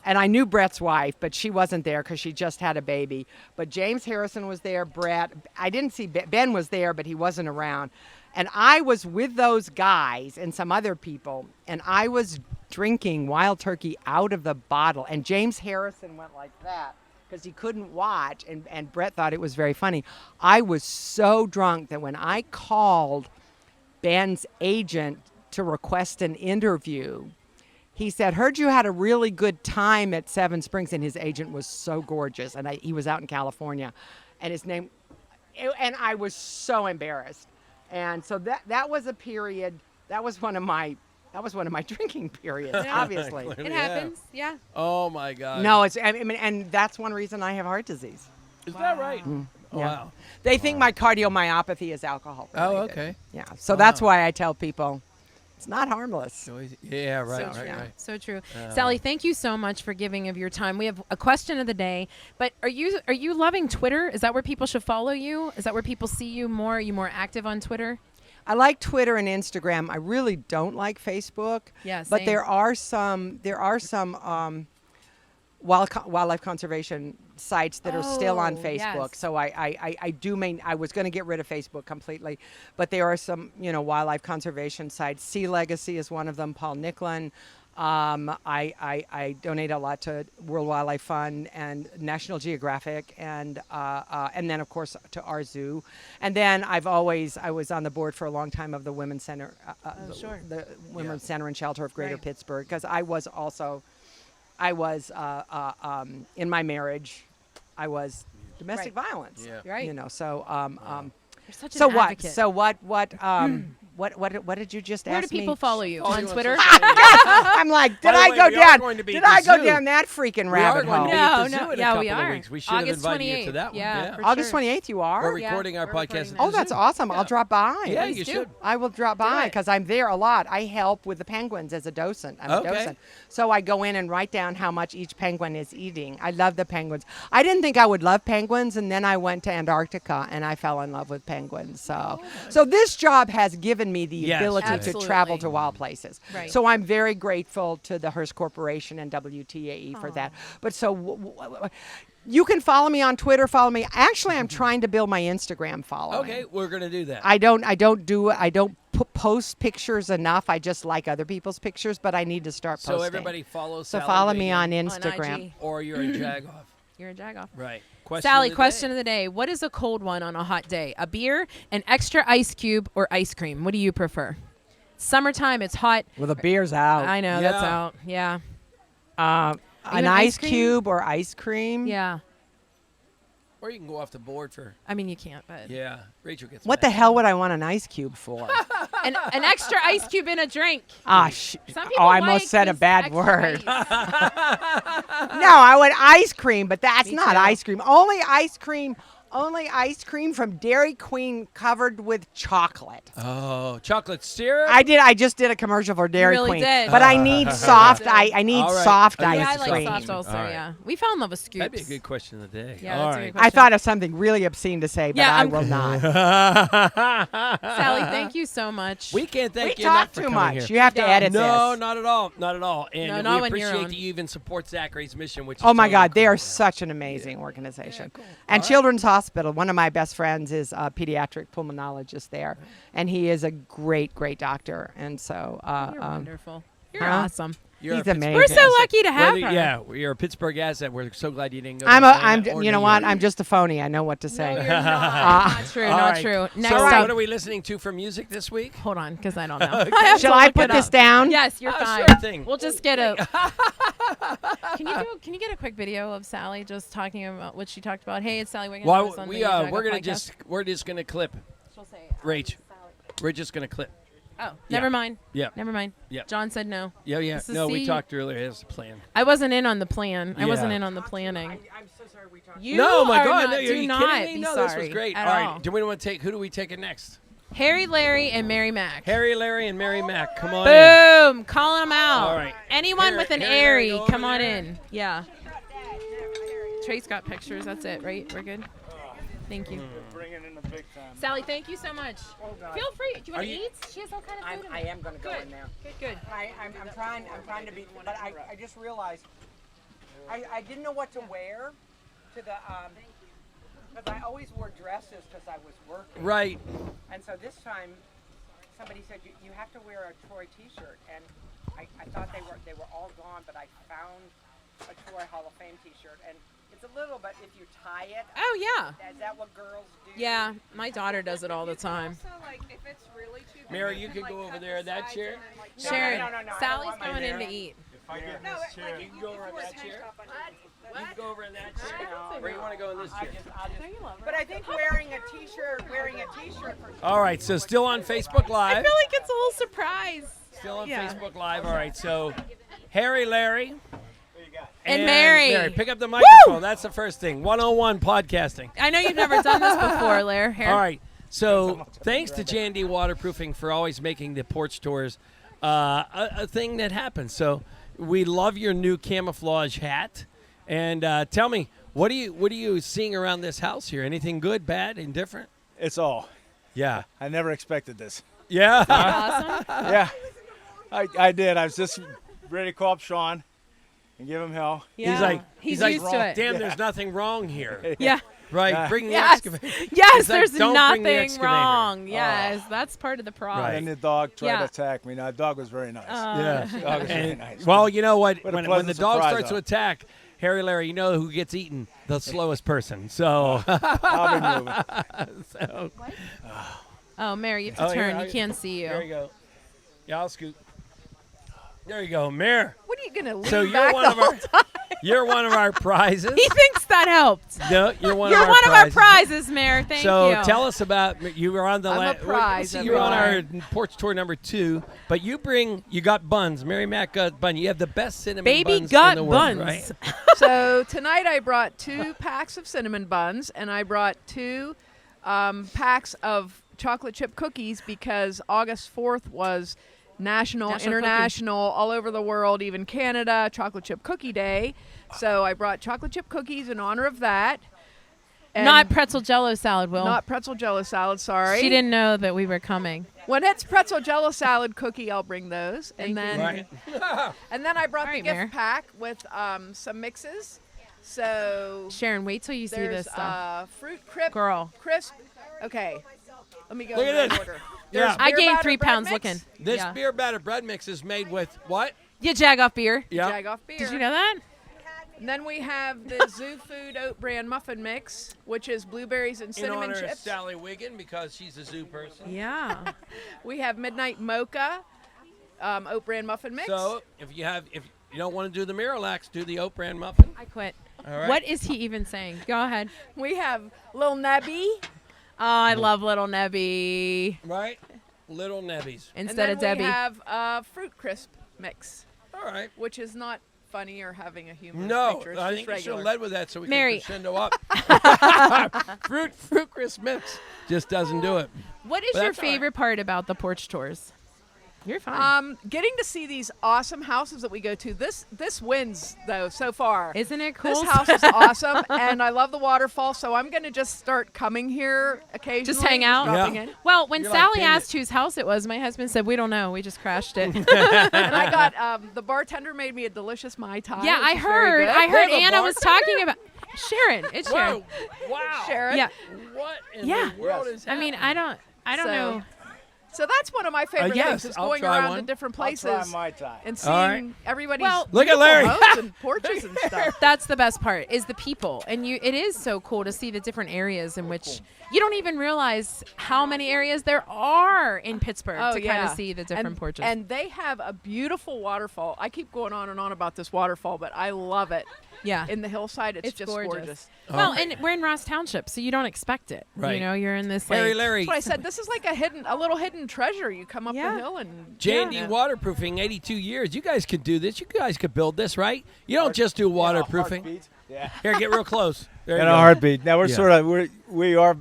and I knew Brett's wife, but she wasn't there because she just had a baby. But James Harrison was there. Brett. I didn't see Ben was there, but he wasn't around. And I was with those guys and some other people, and I was drinking Wild Turkey out of the bottle. And James Harrison went like that because he couldn't watch, and Brett thought it was very funny. I was so drunk that when I called Ben's agent to request an interview, he said, heard you had a really good time at Seven Springs, and his agent was so gorgeous, and he was out in California, and his name, and I was so embarrassed. And so that was a period, that was one of my drinking periods, obviously. Clearly, It yeah. happens. Yeah. Oh my God. No, I mean, and that's one reason I have heart disease. Is that right? Yeah. Wow. They think my cardiomyopathy is alcohol related. Oh, okay. Yeah. So that's why I tell people, It's not harmless. Yeah, right, So right, true. right. So true. Sally, thank you so much for giving of your time. We have a question of the day, but are you loving Twitter? Is that where people should follow you? Is that where people see you more? Are you more active on Twitter? I like Twitter and Instagram. I really don't like Facebook. Yeah, but same. there are some wildlife conservation sites that are still on Oh, Facebook. yes. So I was going to get rid of Facebook completely, but there are some wildlife conservation sites. Sea Legacy is one of them. Paul Nicklin. I donate a lot to World Wildlife Fund and National Geographic, and then of course to our zoo. And then I was on the board for a long time of the Women's Center, the Women's Center and Shelter of Greater Pittsburgh, because I was in my marriage, I was domestic violence. Yeah. Right. So You're such an so what? advocate. So what did you just Where ask do me? people follow you? Oh, On you want Twitter? social media. I'm like, By did the I way, go we are down? going to be Did at I the go zoo. down that freaking We are rabbit going to be hole? at the No, zoo no, in a yeah, couple we of are. weeks. We should have August invited you to 28th. that one. Yeah, for August sure. 28th, you We're are? recording our we're podcast. recording at that. Oh, the that's zoo. awesome. Yeah. I'll drop by. Yeah, Please you do. should. I will drop by it. because I'm there a lot. I help with the penguins as a docent. I'm a Okay. docent. So I go in and write down how much each penguin is eating. I love the penguins. I didn't think I would love penguins, and then I went to Antarctica and I fell in love with penguins. So this job has given me the Yes, ability to absolutely. travel to wild places. Right. So I'm very grateful to the Hearst Corporation and WTAE for that. But you can follow me on Twitter. Follow me. Actually, I'm trying to build my Instagram following. Okay, we're going to do that. I don't post pictures enough. I just like other people's pictures, but I need to start posting. So everybody follow So Sally follow me Wiggin, on On Instagram. IG. or you're a Jagoff. You're a Jagoff. Right. Sally, of the question day. of the day. What is a cold one on a hot day? A beer, an extra ice cube, or ice cream? What do you prefer? Summertime, it's hot. Well, the beer's out. I know, that's Yeah. out. Yeah. An Even ice ice cream? cube or ice cream? Yeah. Or you can go off the board for, I mean, you can't, but. yeah. Rachel gets What mad. the hell would I want an ice cube for? An extra ice cube in a drink. Ah, Some oh, people I like almost said a this bad extra word. ice. No, I want ice cream, but that's Me not too. ice cream. Only ice cream from Dairy Queen covered with chocolate. Oh, chocolate syrup? I just did a commercial for Dairy really Queen. did. But I need soft. did. I need All right. soft Oh, ice you Yeah, I Ice like cream. soft also, All right. yeah. We fell in love with scoops. That'd be a good question of the day. Yeah, All that's a right. good I thought of something really obscene to say, but Yeah, I I'm- will not. Sally, thank you so much. We can't thank We you enough talk for too coming much. here. You have to No. edit No, this. not at all. Not at all. And No, not we when you're appreciate on. that you even support Zachary's mission, which is Oh my totally God, they cool. are such an amazing organization. cool. And All right. Children's Hospital, one of my best friends is a pediatric pulmonologist there, and he is a great, great doctor. And so, You're wonderful. You're huh? awesome. You're He's a Pittsburgh amazing. We're so asset. lucky to have Whether- her. Yeah, you're a Pittsburgh asset. We're so glad you didn't go. to I'm Atlanta or you know New what? York. I'm just a phony. I know what to say. No, you're not. Not true. All Not right. true. Next So up. what are we listening to for music this week? Hold on, because I don't know. I have to Shall I look put it this up. down? Yes, you're Oh, fine. sure thing. We'll just get a. Can you get a quick video of Sally just talking about what she talked about? Hey, it's Sally Wiggin. I was Well, on we the Jagoff we're podcast. just gonna clip. She'll say, Rach, we're just gonna clip. Oh, never mind. Yeah. Never mind. Yeah. John said no. Yeah. This is No, we C. talked earlier. It's a plan. I wasn't in on the plan. I wasn't Yeah. in on the planning. I'm so sorry we talked. You No, my are God, not, no, are do you not kidding me? be No, sorry this was great. at All all. right, do we want to take? Who do we take it next? Harry, Larry, and Mary Mac. Harry, Larry, and Mary Mac. Come on in. Boom! Calling them out. All right. Anyone Harry- with an Harry, Larry, airy, go come over on there. in. Yeah. Trace got pictures. That's it, right? We're good. Thank you. Bringing in the big time. Sally, thank you so much. Feel free. Do you want to eat? She has all kind of food. I am going to go Good. in there. Good. I'm trying to be, but I just realized I didn't know what to wear to the because I always wore dresses because I was working. Right. And so this time, somebody said you have to wear a Troy T-shirt, and I thought they were all gone, but I found a Troy Hall of Fame T-shirt, and it's a little, but if you tie it, Oh, yeah. is that what girls do? Yeah, my daughter does it all the time. Mary, you could go over there in that chair. Sharon, no, I don't Sally's want my going in hair. to eat. If I get in this chair, You can go over in that chair. You can go over in that chair. Or you want to go in this chair? But I think wearing a T-shirt for All right. So still on Facebook Live. I feel like it's a little surprise. Still on Yeah. Facebook Live. All right. So Harry, Larry, And Mary. Pick up the microphone. That's the first thing. 101 podcasting. I know you've never done this before, Lair. All right. So thanks to J&D Waterproofing for always making the porch tours a thing that happens. So we love your new camouflage hat. And tell me, what are you seeing around this house here? Anything good, bad, indifferent? It's all. Yeah. I never expected this. Yeah. Awesome. Yeah, I did. I was just ready to call up Sean and give him hell. Yeah. He's He's like, used to it. damn, there's nothing wrong here. Yeah. Right. Yeah. Bring the Yes. excavator. Yes, He's like, there's "Don't bring the nothing excavator." wrong. Yes, that's part of the problem. Right. And the dog tried Yeah. to attack me. Now, the dog was very nice. Yeah. The dog was very And, nice. well, you know what? What a When the pleasant dog surprise, starts to though. attack, Harry Larry, you know who gets eaten? The slowest person. So, I'll be moving. so Oh, Mary, you have to Oh, here, turn. I- You can't see there you you. go. Yeah, I'll scoot. There you go, Mayor. What are you gonna lean So you're back one the of whole our you're one of our prizes. He thinks that helped. No, you're one You're of our one prizes. of our prizes, Mayor. Thank So you. tell us about you were on the I'm a prize, you were on our everyone. porch tour number 2, but you got buns. Mary Mac got bun. You have the best cinnamon Baby buns got in the world, buns. right? So tonight I brought 2 packs of cinnamon buns, and I brought 2 packs of chocolate chip cookies because August 4th was National National International, all over the world, even Canada, Chocolate Chip Cookie Day. So I brought chocolate chip cookies in honor of that. And Not pretzel jello salad, Will. not pretzel jello salad, sorry. She didn't know that we were coming. When it's pretzel jello salad cookie, I'll bring those. Thank And you. then Right. and then I brought All the right, gift Mayor. pack with some mixes. So Sharon, wait till you see there's this stuff. fruit Girl. crisp. Okay, let me go Look in at that this. order. Yeah. There's I beer gained batter 3 bread pounds mix, looking. This Yeah. beer batter bread mix is made with what? YaJagoff beer. Yeah. Jagoff beer. Did you know that? And then we have the Zoo Food Oat Bran Muffin Mix, which is blueberries and In cinnamon honor of chips. Sally Wiggin because she's a zoo person. Yeah. We have Midnight Mocha Oat Bran Muffin Mix. So if you don't want to do the Miralax, do the oat bran muffin. I quit. All right. What is he even saying? Go ahead. we have Lil Nebby. Oh, I love little Nebby. Right? Little Nebbies. Instead and of then Debbie. we have Fruit Crisp Mix, All right. which is not funny or having a humorous No, picture. It's I just think you should regular. have led with that so we Mary. can crescendo up. fruit crisp mix just doesn't do it. What is But your that's all right. favorite part about the porch tours? You're fine. Getting to see these awesome houses that we go to. This wins though so far. Isn't it cool? This house is awesome, and I love the waterfall. So I'm going to just start coming here occasionally. Just hang out? dropping Yeah. in. Well, when You're like, Sally "Damn it." asked whose house it was, my husband said, "We don't know. We just crashed it." And I got the bartender made me a delicious Mai Tai. Yeah, which I is very heard. good. I heard They have a Anna was talking about Sharon. It's Sharon. Whoa. Wow. Sharon. Yeah. What in Yeah. the world is I mean, happening? I don't So, know. So that's one of my favorite yes, things is I'll going try around one. to different I'll places try Mai Tai. and All right. seeing everybody's Well, Look at beautiful Larry. homes and porches and stuff. That's the best part is the people, and it is so cool to see the different areas in which you don't even realize how many areas there are in Pittsburgh Oh, to yeah. kind of see the different and, porches. And they have a beautiful waterfall. I keep going on and on about this waterfall, but I love it. yeah, In the hillside, it's just gorgeous. Well, and we're in Ross Township, so you don't expect it. Right. You know, you're in this Harry like, Larry, That's what I said. This is like a little hidden treasure. You come up Yeah. the hill and J&D yeah. Waterproofing, 82 years. You guys could do this. You guys could build this, right? You don't just do waterproofing. Heartbeat. Yeah. Here, get real close. There you And a go. heartbeat. Now Yeah. we are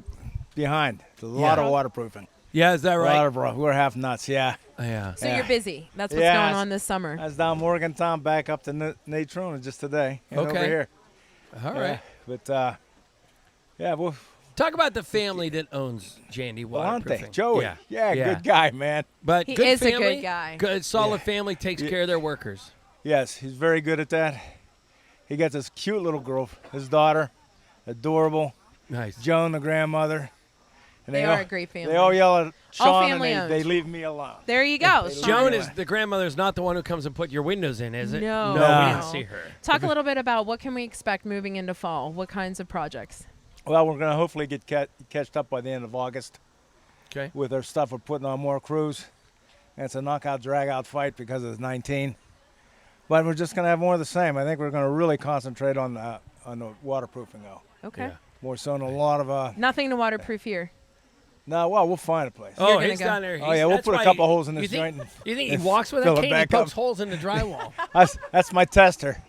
behind. A lot Yeah. of waterproofing. Yeah, is that A lot right? of we're half nuts. Yeah. Yeah. So Yeah. you're busy. That's what's Yeah, going it's- on this summer. I was down Morgantown, back up to Natrona just today. And Okay. over here. All Yeah. right. But yeah, well, Talk about the family that owns J&D Waterproofing. Valente, Joey. Yeah. Good guy, man. But He good is a family, good guy. Good, solid Yeah. family takes Yeah. care of their workers. Yes, he's very good at that. He got this cute little girl, his daughter, adorable, Nice. Joan, the grandmother. And They all, are a great family. They all yell at Sean and family they owned. leave me alone. There you go. They Sean. Joan Anyway. is the grandmother's not the one who comes and put your windows in, is it? No. No, No. we didn't see her. Talk a little bit about what can we expect moving into fall. What kinds of projects? Well, we're going to hopefully get catched up by the end of August Okay. with our stuff. We're putting on more crews. And it's a knockout, drag-out fight because it's 19. But we're just going to have more of the same. I think we're going to really concentrate on the waterproofing, though. Okay. Yeah. More so than a lot of Nothing to waterproof here. no, well, we'll find a place. Oh, gonna he's go. down there. Oh, He's- yeah, we'll that's put a why couple you- holes in you this think- joint. You think he and walks with fill that it cane and back pokes up. holes in the drywall? That's my tester.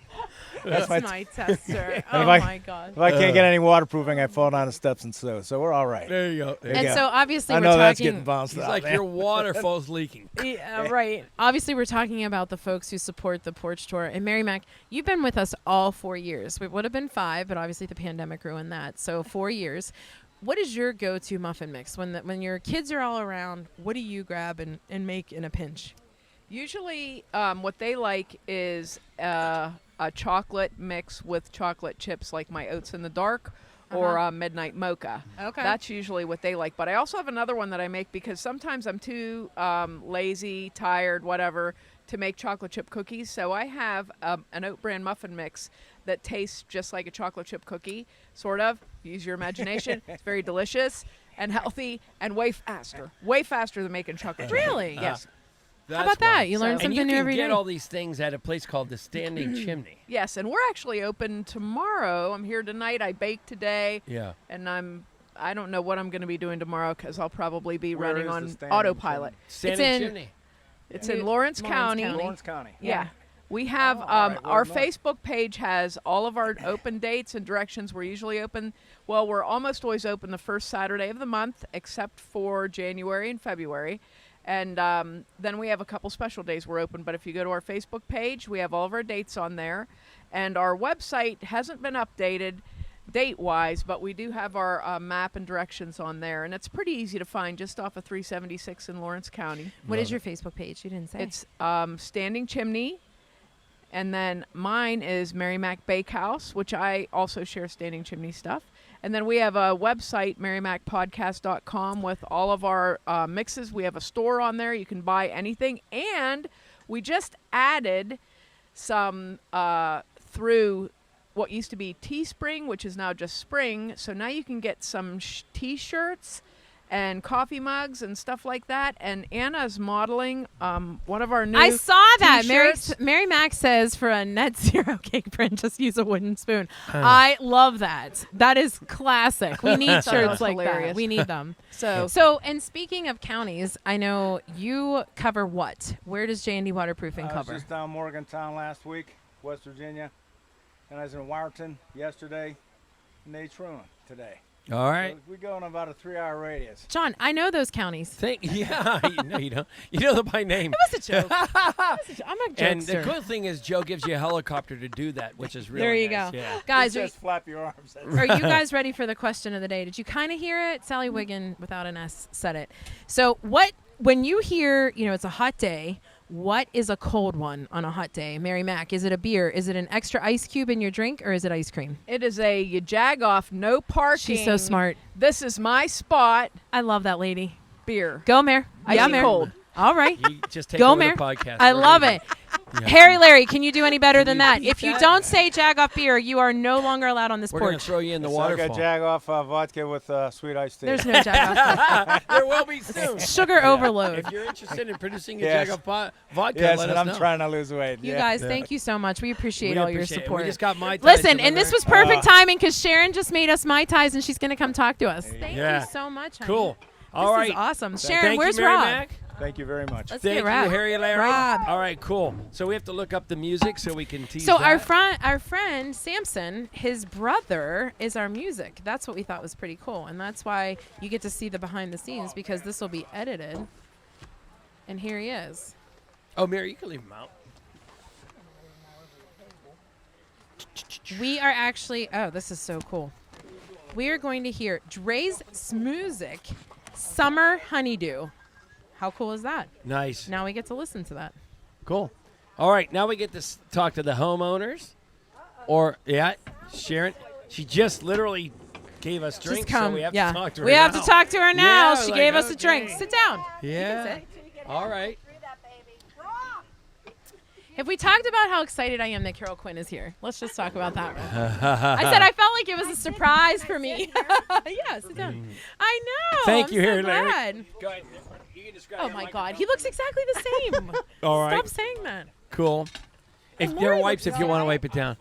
That's my tester. Oh, my God. If I can't get any waterproofing, I fall down the steps and so we're all right. There you go. And so obviously I we're know that's talking. getting bounced He's out, like, man. your waterfall's leaking. Yeah, right. Obviously, we're talking about the folks who support the Porch Tour. And Mary Mac, you've been with us all 4 years. It would have been 5, but obviously the pandemic ruined that. So 4 years. What is your go-to muffin mix? When your kids are all around, what do you grab and make in a pinch? Usually, what they like is a chocolate mix with chocolate chips, like my Oats in the Dark or Midnight Mocha. Okay. That's usually what they like. But I also have another one that I make because sometimes I'm too lazy, tired, whatever, to make chocolate chip cookies. So I have an oat bran muffin mix that tastes just like a chocolate chip cookie, sort of. Use your imagination. It's very delicious and healthy and way faster than making chocolate chip. Really? Yes. How about that? You learn So- something and you new can every get day. all these things at a place called the Standing Chimney. Yes, and we're actually open tomorrow. I'm here tonight. I baked today. Yeah. And I don't know what I'm going to be doing tomorrow because I'll probably be Where running is the on Standing autopilot. Standing in- Chimney. It's in Lawrence County. Lawrence County. Yeah. We have all right, our word up. Facebook page has all of our open dates and directions. We're usually open. Well, we're almost always open the first Saturday of the month, except for January and February. And then we have a couple special days we're open. But if you go to our Facebook page, we have all of our dates on there. And our website hasn't been updated date-wise, but we do have our map and directions on there. And it's pretty easy to find just off of 376 in Lawrence County. What is your Facebook page? You didn't say. It's Standing Chimney. And then mine is Mary Mac Bakehouse, which I also share Standing Chimney stuff. And then we have a website, marymacpodcast.com, with all of our mixes. We have a store on there. You can buy anything. And we just added some through what used to be Teespring, which is now just Spring. So now you can get some T-shirts and coffee mugs and stuff like that. And Anna's modeling one of our new I saw that. T-shirts. Mary Mac says for a net zero cake print, just use a wooden spoon. I love that. That is classic. We need That was shirts like that. hilarious. We need them. So And speaking of counties, I know you cover what? Where does J&D Waterproofing I was cover? just down Morgantown last week, West Virginia, and I was in Wyerton yesterday, and Natrona today. All right. So we go in about a 3-hour radius. John, I know those counties. Yeah. No, you don't. You know them by name. It was a joke. I'm a jokester. And the cool thing is Joe gives you a helicopter to do that, which is really There you nice. go. Yeah. Guys, Just flap your arms. are you guys ready for the question of the day? Did you kind of hear it? Sally Wiggin, without an S, said it. So when you hear, it's a hot day, what is a cold one on a hot day? Mary Mac, is it a beer? Is it an extra ice cube in your drink, or is it ice cream? it is a YaJagoff, no parking. She's so smart. This is my spot. I love that lady. Beer. Go, Mare. Ice Yeah, Mare. cold. All right. You just take Go, over Mare. the podcast. I We're love leaving. it. Yeah. Harry Larry, can you do any better than you that? beat If you that? don't say Jagoff beer, you are no longer allowed on this We're going to porch. throw you in the It's like a waterfall. Jagoff vodka with sweet iced tea. There's no Jagoff. There will be soon. Sugar overload. If you're interested in producing a Yes. Jagoff vodka, Yes, let and us I'm know. trying to lose weight. You yeah. guys, thank you so much. We appreciate all your appreciate it. support. We just got Mai Tais Listen, and this delivered. was perfect timing because Sharon just made us Mai Tais and she's going to come talk to us. Thank Yeah. you so much, honey. Cool. This All right. is awesome. Sharon, Thank where's you, Mary Rob? Mac. Thank you very much. Let's Thank get you, Rob. Harry Larry. Rob. All right, cool. So we have to look up the music so we can tease So that. our friend Samson, his brother is our music. That's what we thought was pretty cool, and that's why you get to see the behind the scenes because this will be edited. And here he is. Oh, Mary, you can leave him out. We are actually. Oh, this is so cool. We are going to hear Dre's music, Summer Honeydew. How cool is that? Nice. Now we get to listen to that. Cool. All right, now we get to talk to the homeowners. Or, yeah, Sharon, she just literally gave us drinks, Just come. so we have yeah. to talk to her We have now. to talk to her now. Yeah, She like, gave us a drink. okay. Sit down. Yeah. sit. All right. Have we talked about how excited I am that Carol Quinn is here? Let's just talk about that. I said I felt like it was a surprise for me. Yeah, sit down. I know. Thank I'm you, so Harry Larry. glad. Go ahead. You can describe Oh your my microphone. God, he looks exactly the same. All right. Stop saying that. Cool. If there are wipes, if you want to wipe it down.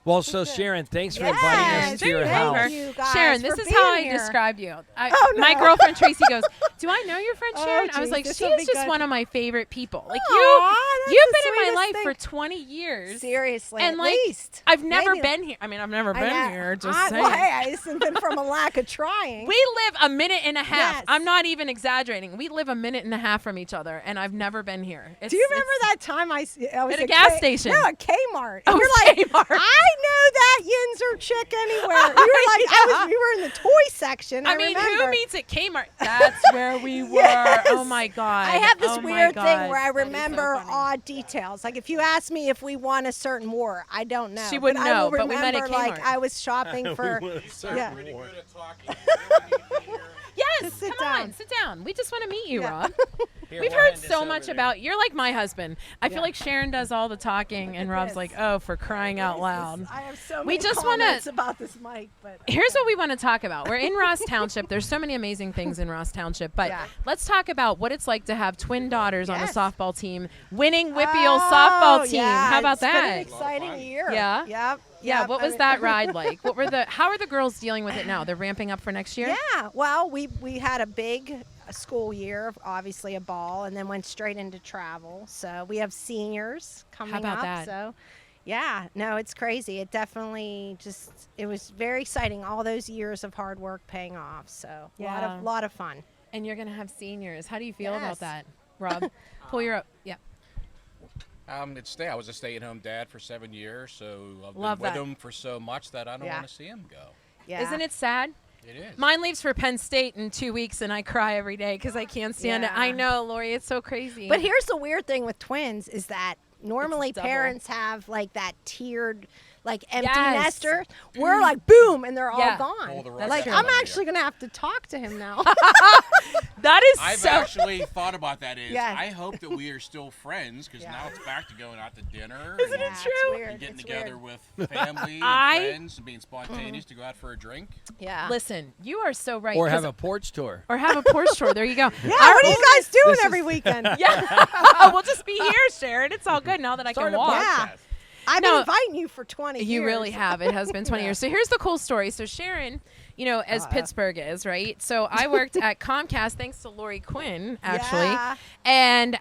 Well, so Sharon, thanks for inviting us to your house. Thank you guys Sharon, for this is being how I here. describe you. Oh, no. My girlfriend Tracy goes, "Do I know your friend Sharon?" I was geez, like, this "She will is be just good. one of my favorite people. Like Aw, you've that's been the in my life sweetest for 20 years. Seriously, and at like least. I've never Maybe- been here. I mean, I've never I been know. here. Just well, saying. hey, it's been from a lack of trying. We live a minute and a half. Yes. I'm not even exaggerating. We live a minute and a half from each other, and I've never been here. Do you remember that time I was At a gas station? No, at Kmart. Oh, And you're like, Kmart. I know that Yinzer chick anywhere. You were like, we were in the toy section. I mean, remember. who meets at Kmart? That's where we were. Yes. Oh my god. I have this Oh my weird thing God. where I That is so remember funny. odd details. Like if you ask me if we won a certain war, I don't know. She wouldn't but I know, will but we met at remember, like Kmart. I was shopping for. Yeah. Yes, Sit come on, down. sit down. We just want to meet you, Yeah. Rob. Here, We've we'll heard hand this so over much there. about you're like my husband. I feel Yeah. like Sharon does all the talking and Rob's this. like, "Oh, for crying out loud." I have so We many just wanna- comments about this mic, but Here's what we want to talk about. We're in Ross Township. There's so many amazing things in Ross Township, but Yeah. let's talk about what it's like to have twin daughters on a Yes. softball team, winning Whippeal softball team. Yeah, How about it's been that? an exciting year. Yeah? Yep. Yeah, yep. what I was mean- that ride like? How are the girls dealing with it now? They're ramping up for next year? Yeah. Well, we had a big school year, obviously a ball, and then went straight into travel. So we have seniors coming about up. that? So yeah, no, it's crazy. It definitely it was very exciting. All those years of hard work paying off. So Yeah. lot of fun. And you're going to have seniors. How do you feel about Yes. that, Rob? Pull your up. Yeah. I was a stay-at-home dad for 7 years, so I've Love been with that. him for so much that I don't Yeah. want to see him go. Yeah. Isn't it sad? It is. Mine leaves for Penn State in 2 weeks, and I cry every day because I can't stand it. Yeah. I know, Lori. It's so crazy. But here's the weird thing with twins is that normally double. parents have like that tiered, like empty Yes. nester. We're like boom, and they're Yeah. all gone. Pull the rug That's Like true. I'm out from actually gonna have to talk to him now. that is I've so. actually thought about that. Yeah. I hope that we are still friends because Yeah. now it's back to going out to dinner. Isn't and it It's true? weird. and getting It's together weird. with family and friends and being spontaneous to go out for a drink. Yeah. Listen, you are so right. Or 'cause- have a porch tour. or have a porch tour. There you go. Yeah. What are you guys doing this every weekend? Yeah. We'll just be here, Sharon. It's all good now that I Start can a walk. Yeah. podcast. I've No. been inviting you for 20 years. You really have. It has been 20 years. So here's the cool story. So Sharon, as Pittsburgh is, right? So I worked at Comcast thanks to Lori Quinn, actually. Yeah. And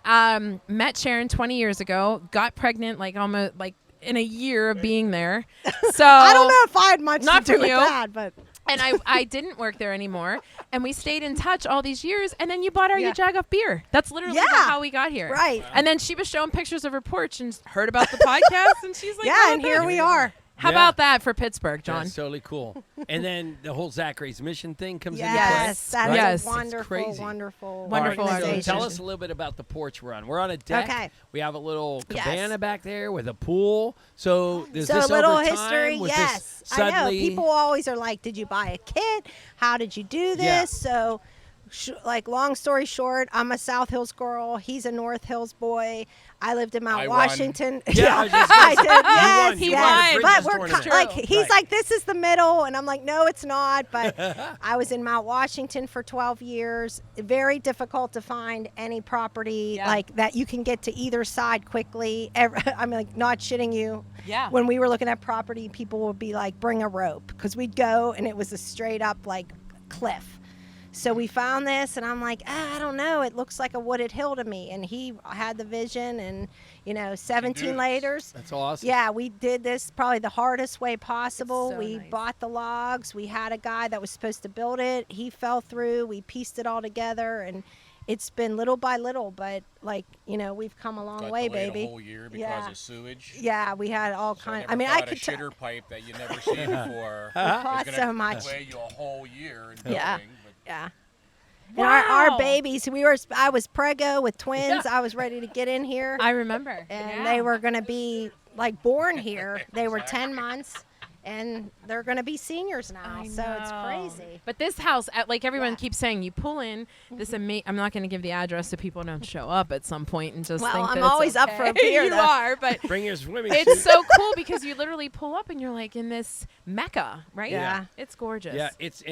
met Sharon 20 years ago, got pregnant like almost like in a year of being there. So I don't know if I had much Not to do from with you. that, but And I didn't work there anymore. And we stayed in touch all these years. And then you bought our Yeah. YaJagoff beer. That's literally Yeah. how we got here. Right. And then she was showing pictures of her porch and heard about the podcast. And she's like, yeah, "Oh, and good." here we are. How Yeah. about that for Pittsburgh, John? That's totally cool. And then the whole Zachary's Mission thing comes into Yes, play. that right? is Yes. a wonderful, It's crazy. wonderful, Wonderful All right, so organization. tell us a little bit about the porch we're on. We're on a deck. Okay. We have a little Yes. cabana back there with a pool. So is So this a little over time? history, Was yes. this I know. suddenly? People always are like, "Did you buy a kit? How did you do this?" Yeah. So, like, long story short, I'm a South Hills girl. He's a North Hills boy. I lived in Mount I won. Washington. Yeah, I was just gonna I say, did. you Yes, won. You won. yes. Bring But this we're tournament. like, True. he's Right. like, "This is the middle," and I'm like, "No, it's not." But I was in Mount Washington for 12 years. Very difficult to find any property Yeah. like that you can get to either side quickly. I'm like, not shitting you. Yeah. When we were looking at property, people would be like, "Bring a rope," because we'd go and it was a straight up like cliff. So we found this, and I'm like, I don't know. It looks like a wooded hill to me. And he had the vision, and 17 this. later, That's awesome. yeah, we did this probably the hardest way possible. so We nice. bought the logs. We had a guy that was supposed to build it. He fell through. We pieced it all together, and it's been little by little, but we've come a long Got way, delayed baby. a whole year because Yeah. of sewage. Yeah, we had all So kinds. never I thought could a tell. shitter pipe that you never seen before. cost was so gonna much. Weigh you a whole year in Yeah. building, but Yeah. And our Wow. babies, I was preggo with twins. I was ready to get in here. I remember. And they were going to be like born here. They were 10 months, and they're going to be seniors now. I So it's know. crazy. But this house, like everyone Yeah. keeps saying, you pull in this I'm not going to give the address so people don't show up at some point and just Well, think I'm that it's always up for a okay. beer, You though. are, but Bring your swimming it's suit. so cool because you literally pull up and you're like in this mecca, right? Yeah. It's gorgeous. Yeah, it's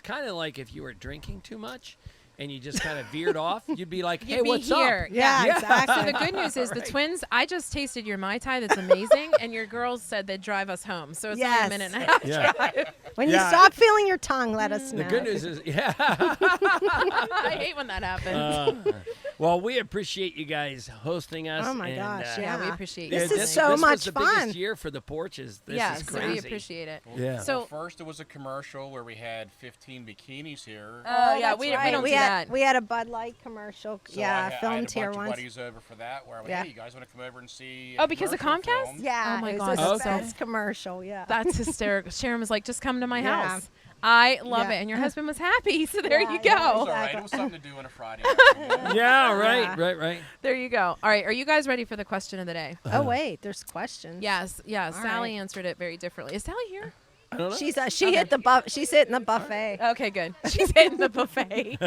kind of like if you were drinking too much, and you just kind of veered off, you'd be like, hey, You'd be what's here. up? Yeah, So exactly. the good news is the twins, I just tasted your Mai Tai that's amazing, and your girls said they'd drive us home. So it's only Yes. a minute and a half Yeah. drive. When you Yeah. stop feeling your tongue, let us know. The good news is, yeah. I hate when that happens. Well, we appreciate you guys hosting us. Oh, my and, gosh, yeah, we yeah. appreciate This you. is so this much was the fun. biggest year for the Porches. This Yeah, is so crazy. we appreciate it. Yeah. So- Well, first it was a commercial where we had 15 bikinis here. Oh, yeah, that's we right. don't we do had, that. We had a Bud Light commercial. So yeah, I had filmed a here bunch of once. buddies over for that where I went, Yeah. hey, you guys want to come over and see Oh, because of commercial Comcast? film? Yeah, Oh my it God, was that's the so- best commercial. Yeah. That's hysterical. Sharon was like, just come to my Yeah. house. I love Yeah. it. And your husband was happy. So there Yeah, you yeah, It was go. all right. Exactly. It was something to do on a Friday afternoon. Yeah, right, Yeah. right. There you go. All right. Are you guys ready for the question of the day? Oh wait, there's questions. Yes. Yeah. All Sally right. answered it very differently. Is Sally here? I don't know. She's she hit the she's hitting the buffet. Okay, good. She's hitting the buffet.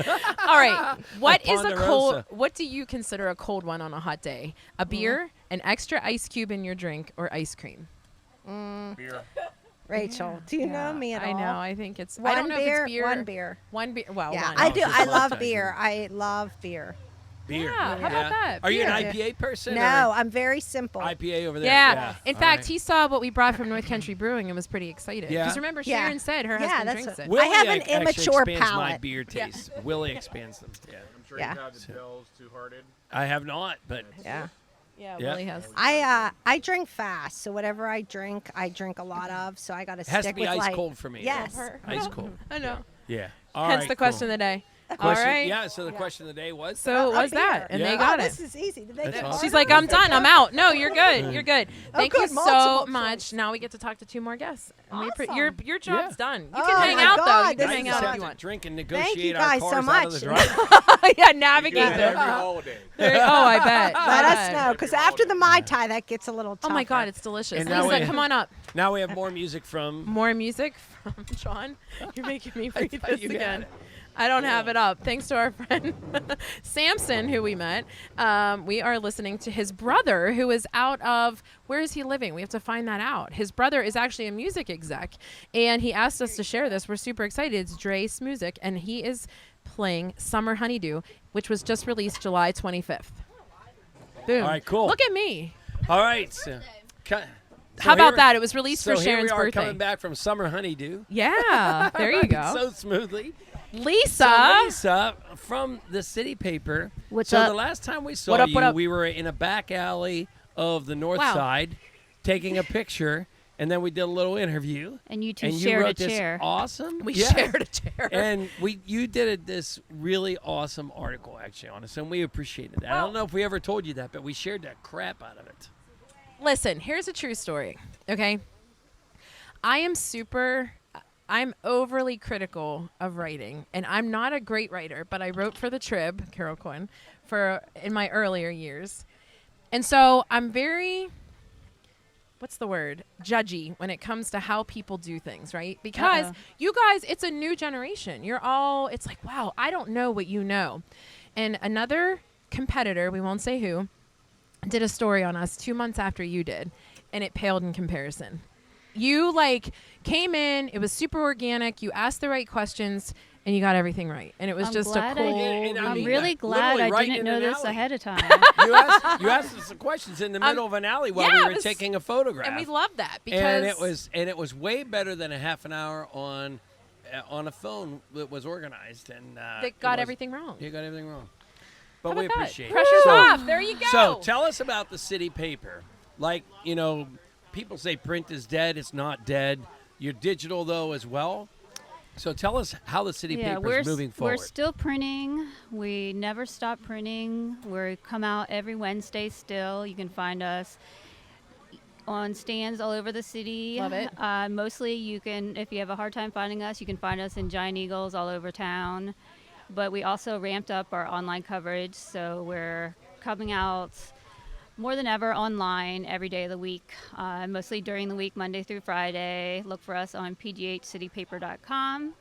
All right. What is a cold? Ponderosa. What do you consider a cold one on a hot day? A beer, an extra ice cube in your drink, or ice cream? Beer. Rachel, do you know me at all? I know. I think it's. One I don't know beer, if it's beer. one beer. One beer. Well, Yeah, one. I Oh, do. just I one love time. beer. I love beer. Beer. Yeah, how about that? Are you an Beer. IPA person? No, or I'm very simple. IPA over there. Yeah. In All fact, right. he saw what we brought from North Country Brewing and was pretty excited. Yeah. Because remember, Yeah. Sharon said her Yeah, husband that's drinks a- it. Willie I have an actually immature expands my palate. beer taste. Willie expands them. Yeah. I'm sure Yeah. you have the Bell's Two-Hearted. I have not, but Yeah. Yeah, Yeah. Willie has. I drink fast, so whatever I drink a lot of. So I got to it has stick to be with ice like cold for me. Yes. Ice cold. I know. Yeah. All Hence right, the question cool. of the day. Question, All right. Yeah, so the question of the day was? So it A was that, beer. and Yeah. they got oh, it. this is easy. Did they That's get awesome. She's harder? like, I'm done. I'm out. No, you're good. You're good. Thank you good. so Multiple much. choice. Now we get to talk to two more guests. And Awesome. your job's Yeah. done. You Oh can hang my out though. God, You can this hang is out if have you to want. drink and Thank negotiate you our guys cars so out of the much. drive. Yeah, You navigate do that every them. holiday. Oh, I bet. Let I us bet. know, because after the Mai Tai, that gets a little Oh tougher. my God, it's delicious. And now Lisa, we- come on up. Now we have more music from. More music from Sean. You're making me read thought this you had again. it. I don't have it up. Thanks to our friend Samson, who we met. We are listening to his brother, who is out of, where is he living? We have to find that out. His brother is actually a music exec, and he asked us to share this. We're super excited. It's Dre's Music, and he is playing Summer Honeydew, which was just released July 25th. Boom. All right, cool. Look at me. All right. So, How about that? It was released So for here we Sharon's are birthday. coming back from Summer Honeydew. Yeah, there you go. So smoothly. Lisa. So Lisa from the City Paper. What's so up? the last time we saw What up, you, what up? we were in a back alley of the north Wow. side taking a picture, and then we did a little interview. And you two And you shared a wrote this chair. awesome. We Yeah. shared a chair. And you did this really awesome article actually on us, and we appreciated that. I don't know if we ever told you that, but we shared that crap out of it. Listen, here's a true story, okay? I'm overly critical of writing, and I'm not a great writer, but I wrote for the Trib, Carol Quinn, in my earlier years. And so I'm very, what's the word? Judgy when it comes to how people do things, right? Because you guys, it's a new generation. It's like, wow, I don't know what you know. And another competitor, we won't say who, did a story on us 2 months after you did, and it paled in comparison. You came in, it was super organic, you asked the right questions, and you got everything right. And it was I'm just a glad cool. And I I'm mean, really glad literally I right didn't in know an this alley. ahead of time. You asked us some questions in the middle of an alley while yeah, we it were was- taking a photograph. And we loved that because and it was way better than a half an hour on a phone that was organized and they got everything wrong. You got everything wrong. But How we about that? appreciate it. Pressure's So- off. There you go. So tell us about the City Paper. People say print is dead. It's not dead. You're digital though as well. So tell us how the City Paper is moving forward. We're still printing. We never stop printing. We come out every Wednesday still. You can find us on stands all over the city. Love it. Mostly you can, if you have a hard time finding us, you can find us in Giant Eagles all over town. But we also ramped up our online coverage, so we're coming out more than ever online every day of the week, mostly during the week, Monday through Friday. Look for us on pghcitypaper.com.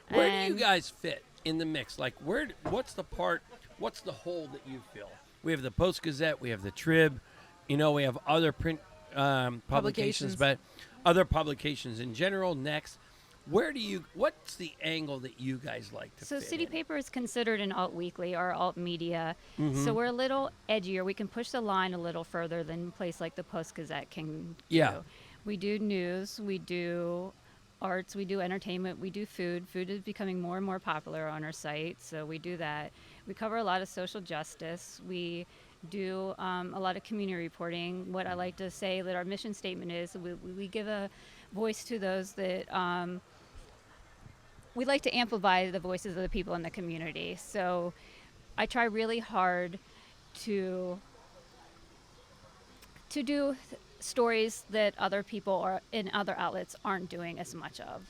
Where do you guys fit in the mix? What's the hole that you fill? We have the Post-Gazette, we have the Trib, we have other print publications, Publications. but other publications in general. Next, what's the angle that you guys like to So fit City in? Paper is considered an alt weekly or alt media. So we're a little edgier. We can push the line a little further than a place like the Post Gazette can Yeah. do. We do news, we do arts, we do entertainment, we do food. Food is becoming more and more popular on our site, so we do that. We cover a lot of social justice. We do a lot of community reporting. What I like to say that our mission statement is we give a voice to those that we like to amplify the voices of the people in the community. So I try really hard to do stories that other people or in other outlets aren't doing as much of.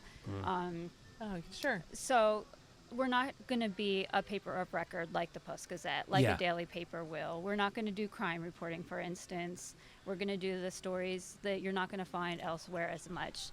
Oh, sure. So we're not going to be a paper of record like the Post Gazette, like Yeah. a daily paper will. We're not going to do crime reporting, for instance. We're going to do the stories that you're not going to find elsewhere as much.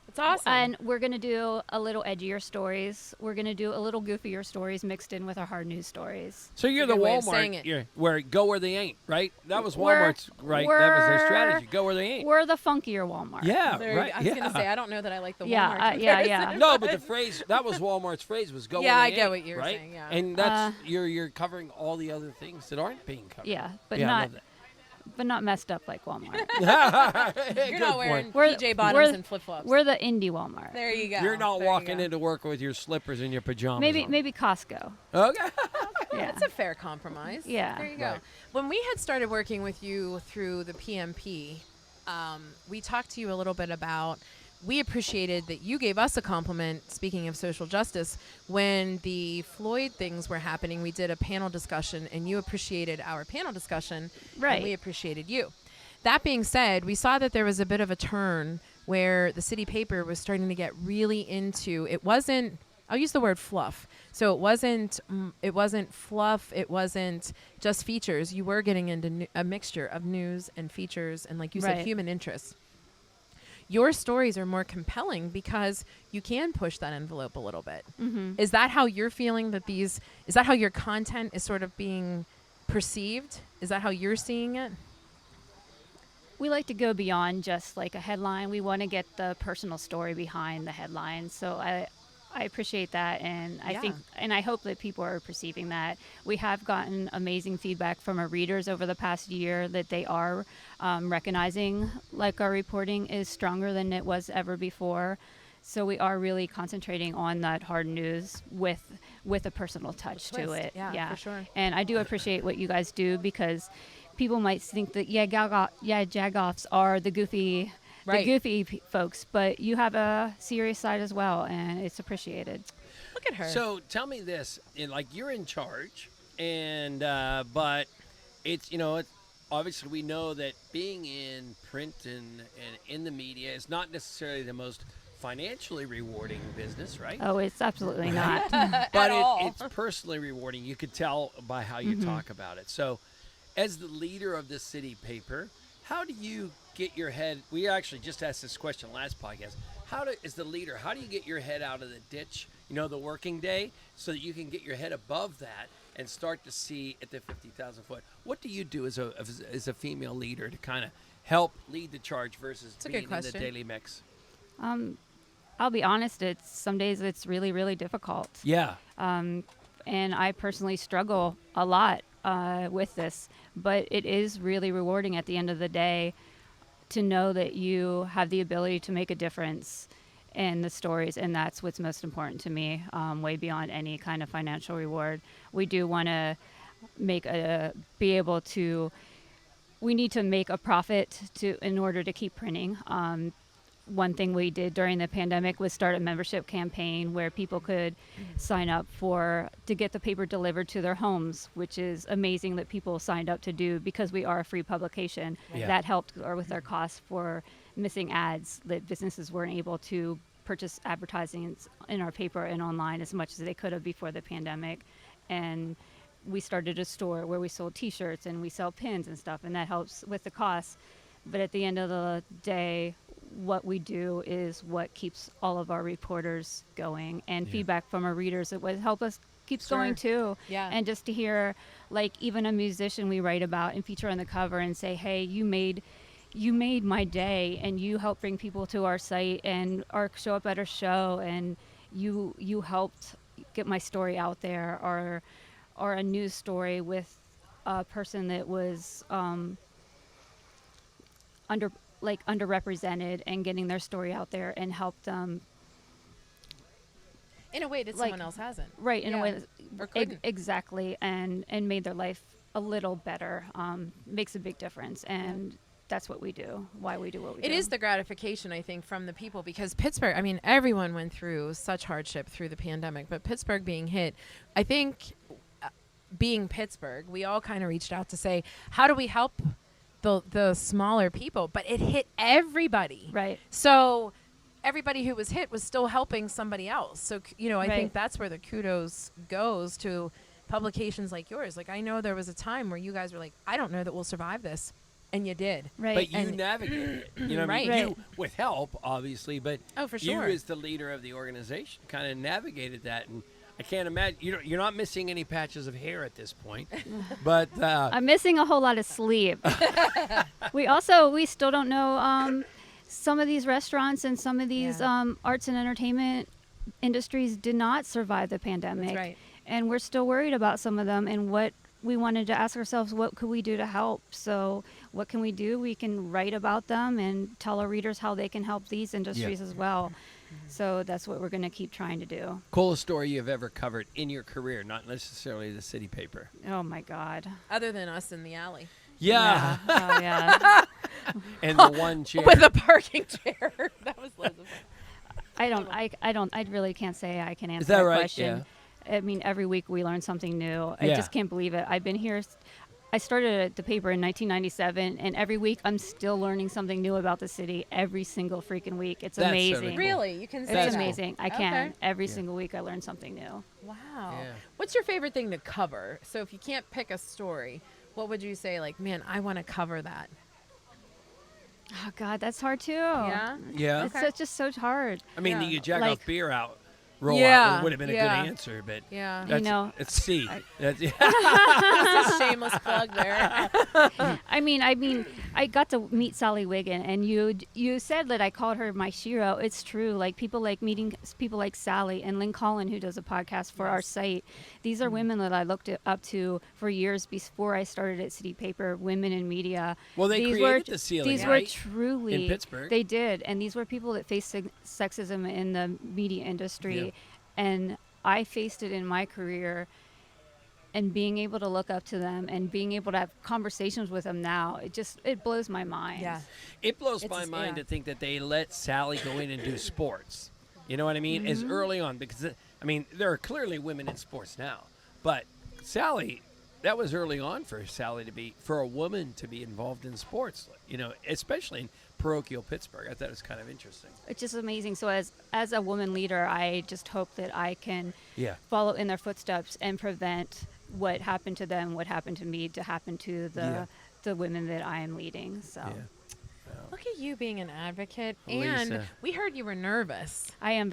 It's awesome. And we're going to do a little edgier stories. We're going to do a little goofier stories mixed in with our hard news stories. So you're That's a the good way of saying Walmart, it. you're where go where they ain't, right? That was We're- Walmart's, right? That was their we're- strategy. Go where they ain't. We're the funkier Walmart. Yeah, There you right. go. I was yeah. gonna say I don't know that I like the Yeah, Walmart. yeah, comparison. yeah. No, but the phrase that was Walmart's phrase was go Yeah, where I they get ain't, what you're right? saying, yeah. And that's you're covering all the other things that aren't being covered. Yeah, but Yeah, I not love but not messed up like Walmart. that. You're Good not wearing point. We're- PJ bottoms we're- and flip flops. We're the indie Walmart. There you go. You're not There you walking go. into work with your slippers and your pajamas. Maybe Costco. on. Okay. Yeah. That's a fair compromise. Yeah. There you go. Right. When we had started working with you through the PMP, we talked to you a little bit about. We appreciated that you gave us a compliment, speaking of social justice, when the Floyd things were happening. We did a panel discussion, and you appreciated our panel discussion, Right. and we appreciated you. That being said, we saw that there was a bit of a turn where the City Paper was starting to get really into, it wasn't, I'll use the word fluff. So it wasn't fluff. It wasn't just features. You were getting into a mixture of news and features and, like you said, Right. human interests. Your stories are more compelling because you can push that envelope a little bit. Mm-hmm. Is that how you're feeling is that how your content is sort of being perceived? Is that how you're seeing it? We like to go beyond just like a headline. We want to get the personal story behind the headline. So I appreciate that, and I Yeah. think, and I hope that people are perceiving that. We have gotten amazing feedback from our readers over the past year that they are recognizing like our reporting is stronger than it was ever before. So we are really concentrating on that hard news with a personal touch to twist. it. Yeah, for sure. And I do appreciate what you guys do, because people might think that Jagoffs are the goofy. Right. The goofy folks, but you have a serious side as well, and it's appreciated. Look at her. So tell me this: like you're in charge, and but it's it's obviously we know that being in print and in the media is not necessarily the most financially rewarding business, right? Oh, it's absolutely not. But all. it's personally rewarding. You could tell by how you talk about it. So, as the leader of the City Paper, how do you get your head? We actually just asked this question last podcast. How do you get your head out of the ditch, the working day, so that you can get your head above that and start to see at the 50,000 foot? What do you do as a female leader to kind of help lead the charge versus a being good in the question. daily mix? I'll be honest, some days it's really, really difficult. Yeah. And I personally struggle a lot with this, but it is really rewarding at the end of the day to know that you have the ability to make a difference in the stories, and that's what's most important to me, way beyond any kind of financial reward. We do want to we need to make a profit in order to keep printing. One thing we did during the pandemic was start a membership campaign where people could sign up to get the paper delivered to their homes, which is amazing that people signed up to do, because we are a free publication. Yeah. That helped with our costs for missing ads, that businesses weren't able to purchase advertising in our paper and online as much as they could have before the pandemic. And we started a store where we sold T-shirts and we sell pins and stuff, and that helps with the costs. But at the end of the day, what we do is what keeps all of our reporters going, and feedback from our readers, it would help us keeps Sure. going too. Yeah. And just to hear, like, even a musician we write about and feature on the cover and say, hey, you made you made my day, and you helped bring people to our site and our show up at our show, and you helped get my story out there, or a news story with a person that was underrepresented, and getting their story out there and helped them in a way that like, someone else hasn't. right in a way that, or couldn't. exactly, and made their life a little better. Makes a big difference, and that's what we do, why we do what we do. It is the gratification, I think, from the people, because Pittsburgh, I mean, everyone went through such hardship through the pandemic, but Pittsburgh being hit, I think being Pittsburgh, we all kind of reached out to say, how do we help the smaller people? But it hit everybody. Right. So everybody who was hit was still helping somebody else. So, I Right. think that's where the kudos goes to publications like yours. Like, I know there was a time where you guys were like, I don't know that we'll survive this. And you did. Right. But you And- navigated it. You know what I mean? Right. You, with help, obviously, but Oh, for you sure. as the leader of the organization kind of navigated that. And I can't imagine, you're not missing any patches of hair at this point. But I'm missing a whole lot of sleep. we still don't know some of these restaurants and some of these arts and entertainment industries did not survive the pandemic. That's right. And we're still worried about some of them, and what we wanted to ask ourselves, what could we do to help? So what can we do? We can write about them and tell our readers how they can help these industries as well. So that's what we're going to keep trying to do. coolest story you've ever covered in your career, not necessarily the City Paper. Oh, my God. Other than us in the alley. Yeah. Oh, yeah. And the one chair. With a parking chair. That was loads of fun. I really can't say I can answer Is that right? question. Yeah. I mean, every week we learn something new. I Yeah. just can't believe it. I've been here. I started at the paper in 1997, and every week I'm still learning something new about the city every single freaking week. It's That's amazing. certainly cool. Really? You can say It's that? amazing. I can. Okay. Every single week I learn something new. Wow. Yeah. What's your favorite thing to cover? So if you can't pick a story, what would you say, like, man, I want to cover that? Oh, God, that's hard too. Yeah? Yeah. It's just so hard. I mean, Yeah. the YaJagoff Like- beer out rollout Yeah, would have been a yeah. good answer, but Yeah. that's, know, it's C. That's, That's a shameless plug there. I mean, I got to meet Sally Wiggin, and you said that I called her my shiro. It's true. Like meeting people like Sally and Lynn Collin, who does a podcast for our site. These are women that I looked up to for years before I started at City Paper. Women in media. Well, they these created were, the ceiling, These right? were truly In Pittsburgh. They did, and these were people that faced sexism in the media industry, Yeah. and I faced it in my career. And being able to look up to them and being able to have conversations with them now, it blows my mind. Yeah. It blows It's my just- mind yeah. to think that they let Sally go in and do sports. You know what I mean? As early on, because I mean, there are clearly women in sports now, but Sally, that was early on for Sally for a woman to be involved in sports. You know, especially in parochial Pittsburgh. I thought it was kind of interesting. It's just amazing. So as a woman leader, I just hope that I can Yeah. follow in their footsteps and prevent what happened to them, what happened to me, to happen to the women that I am leading. So Yeah. Look at you being an advocate. Lisa. And we heard you were nervous. I am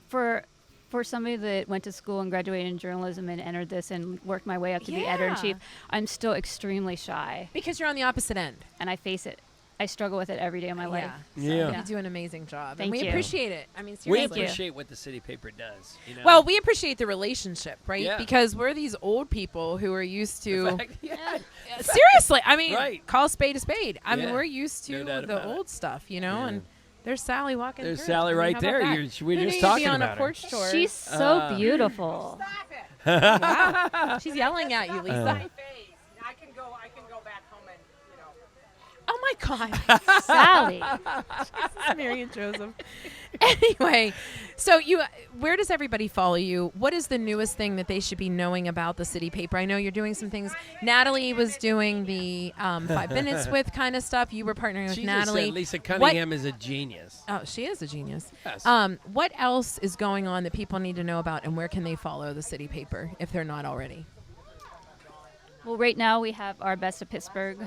for somebody that went to school and graduated in journalism and entered this and worked my way up to be editor-in-chief, I'm still extremely shy, Because you're on the opposite end. and I face it. I struggle with it every day of my life. Yeah. You do an amazing job. Thank and we you. appreciate it. I mean, We seriously. appreciate what the City Paper does. You know? Well, we appreciate the relationship, right? Yeah. Because we're these old people who are used to. yeah. Seriously, I mean, Right. call a spade a spade. I mean, Yeah. we're used No to doubt the about it. old stuff, you know, Yeah. and there's Sally walking There's through. Sally I mean, right how there. about that? We were Who just knew you'd talking be on about a her. porch tour. She's so beautiful. She's yelling at you, Lisa. I can go back home and, Oh my God, Sally. Mary and Joseph. Anyway, so where does everybody follow you? What is the newest thing that they should be knowing about the City Paper? I know you're doing some things. Natalie was doing the 5 minutes with kind of stuff. You were partnering with She just Natalie. said Lisa Cunningham is a genius. Oh, she is a genius. Yes. What else is going on that people need to know about, and where can they follow the City Paper if they're not already? Well, right now we have our Best of Pittsburgh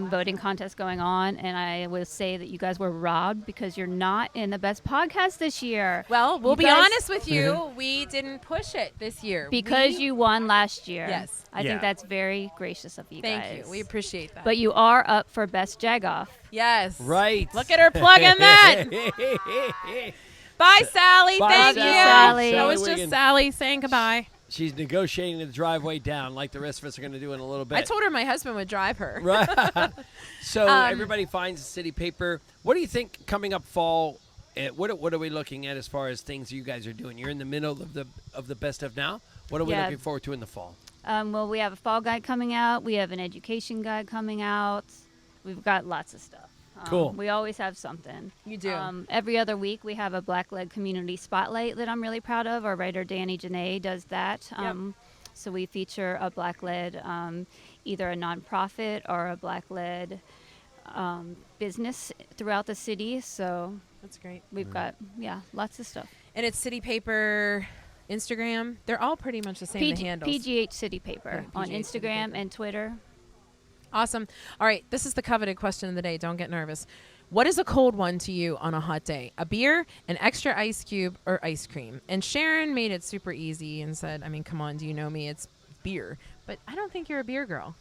voting contest going on, and I would say that you guys were robbed because you're not in the best podcast this year. Well, we'll You be guys- honest with you. We didn't push it this year. Because you won last year. Yes. I think that's very gracious of you guys. Thank you. We appreciate that. But you are up for Best Jagoff. yes. Right. Look at her plugging that. Bye, Sally. Bye, Thank Sally. you. Sally That was Wiggin. just Sally saying goodbye. She's negotiating the driveway down like the rest of us are going to do in a little bit. I told her my husband would drive her. Right. So everybody finds the city paper. What do you think coming up fall? What are we looking at as far as things you guys are doing? You're in the middle of the best of now. What are we Yeah. looking forward to in the fall? Well, we have a fall guide coming out. We have an education guide coming out. We've got lots of stuff. Cool. We always have something. You do. Every other week, we have a Black-led community spotlight that I'm really proud of. Our writer, Danny Janae, does that. So we feature a Black-led, either a nonprofit or a Black-led business throughout the city. So That's great. we've got, lots of stuff. And it's City Paper, Instagram. They're all pretty much the same, the handles. PGH City Paper Yeah, on PGH City Instagram Paper. and Twitter. Awesome. All right, this is the coveted question of the day. Don't get nervous. What is a cold one to you on a hot day? A beer, an extra ice cube, or ice cream? And Sharon made it super easy and said, I mean, come on, do you know me? It's beer. But I don't think you're a beer girl.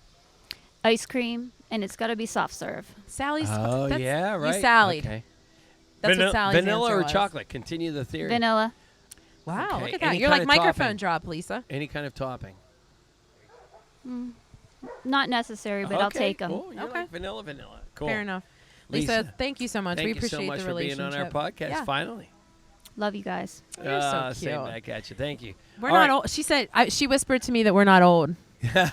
Ice cream, and it's got to be soft serve. Sally's. Oh, that's- yeah, right. You sallied. Okay. That's what Sally's Vanilla answer or was. chocolate? Continue the theory. Vanilla. Wow, Okay, look at that. any You're kind like of microphone topping. drop, Lisa. Any kind of topping. Not necessary, but I'll Okay, take them. Cool. You Okay. like vanilla. Cool. Fair enough. Lisa, thank you so much. Thank we you appreciate so much the for being relationship. on our podcast. Yeah. Finally. Love you guys. You're so cute. Same back at you. Thank you. We're All not right. old. She said she whispered to me that we're not old. All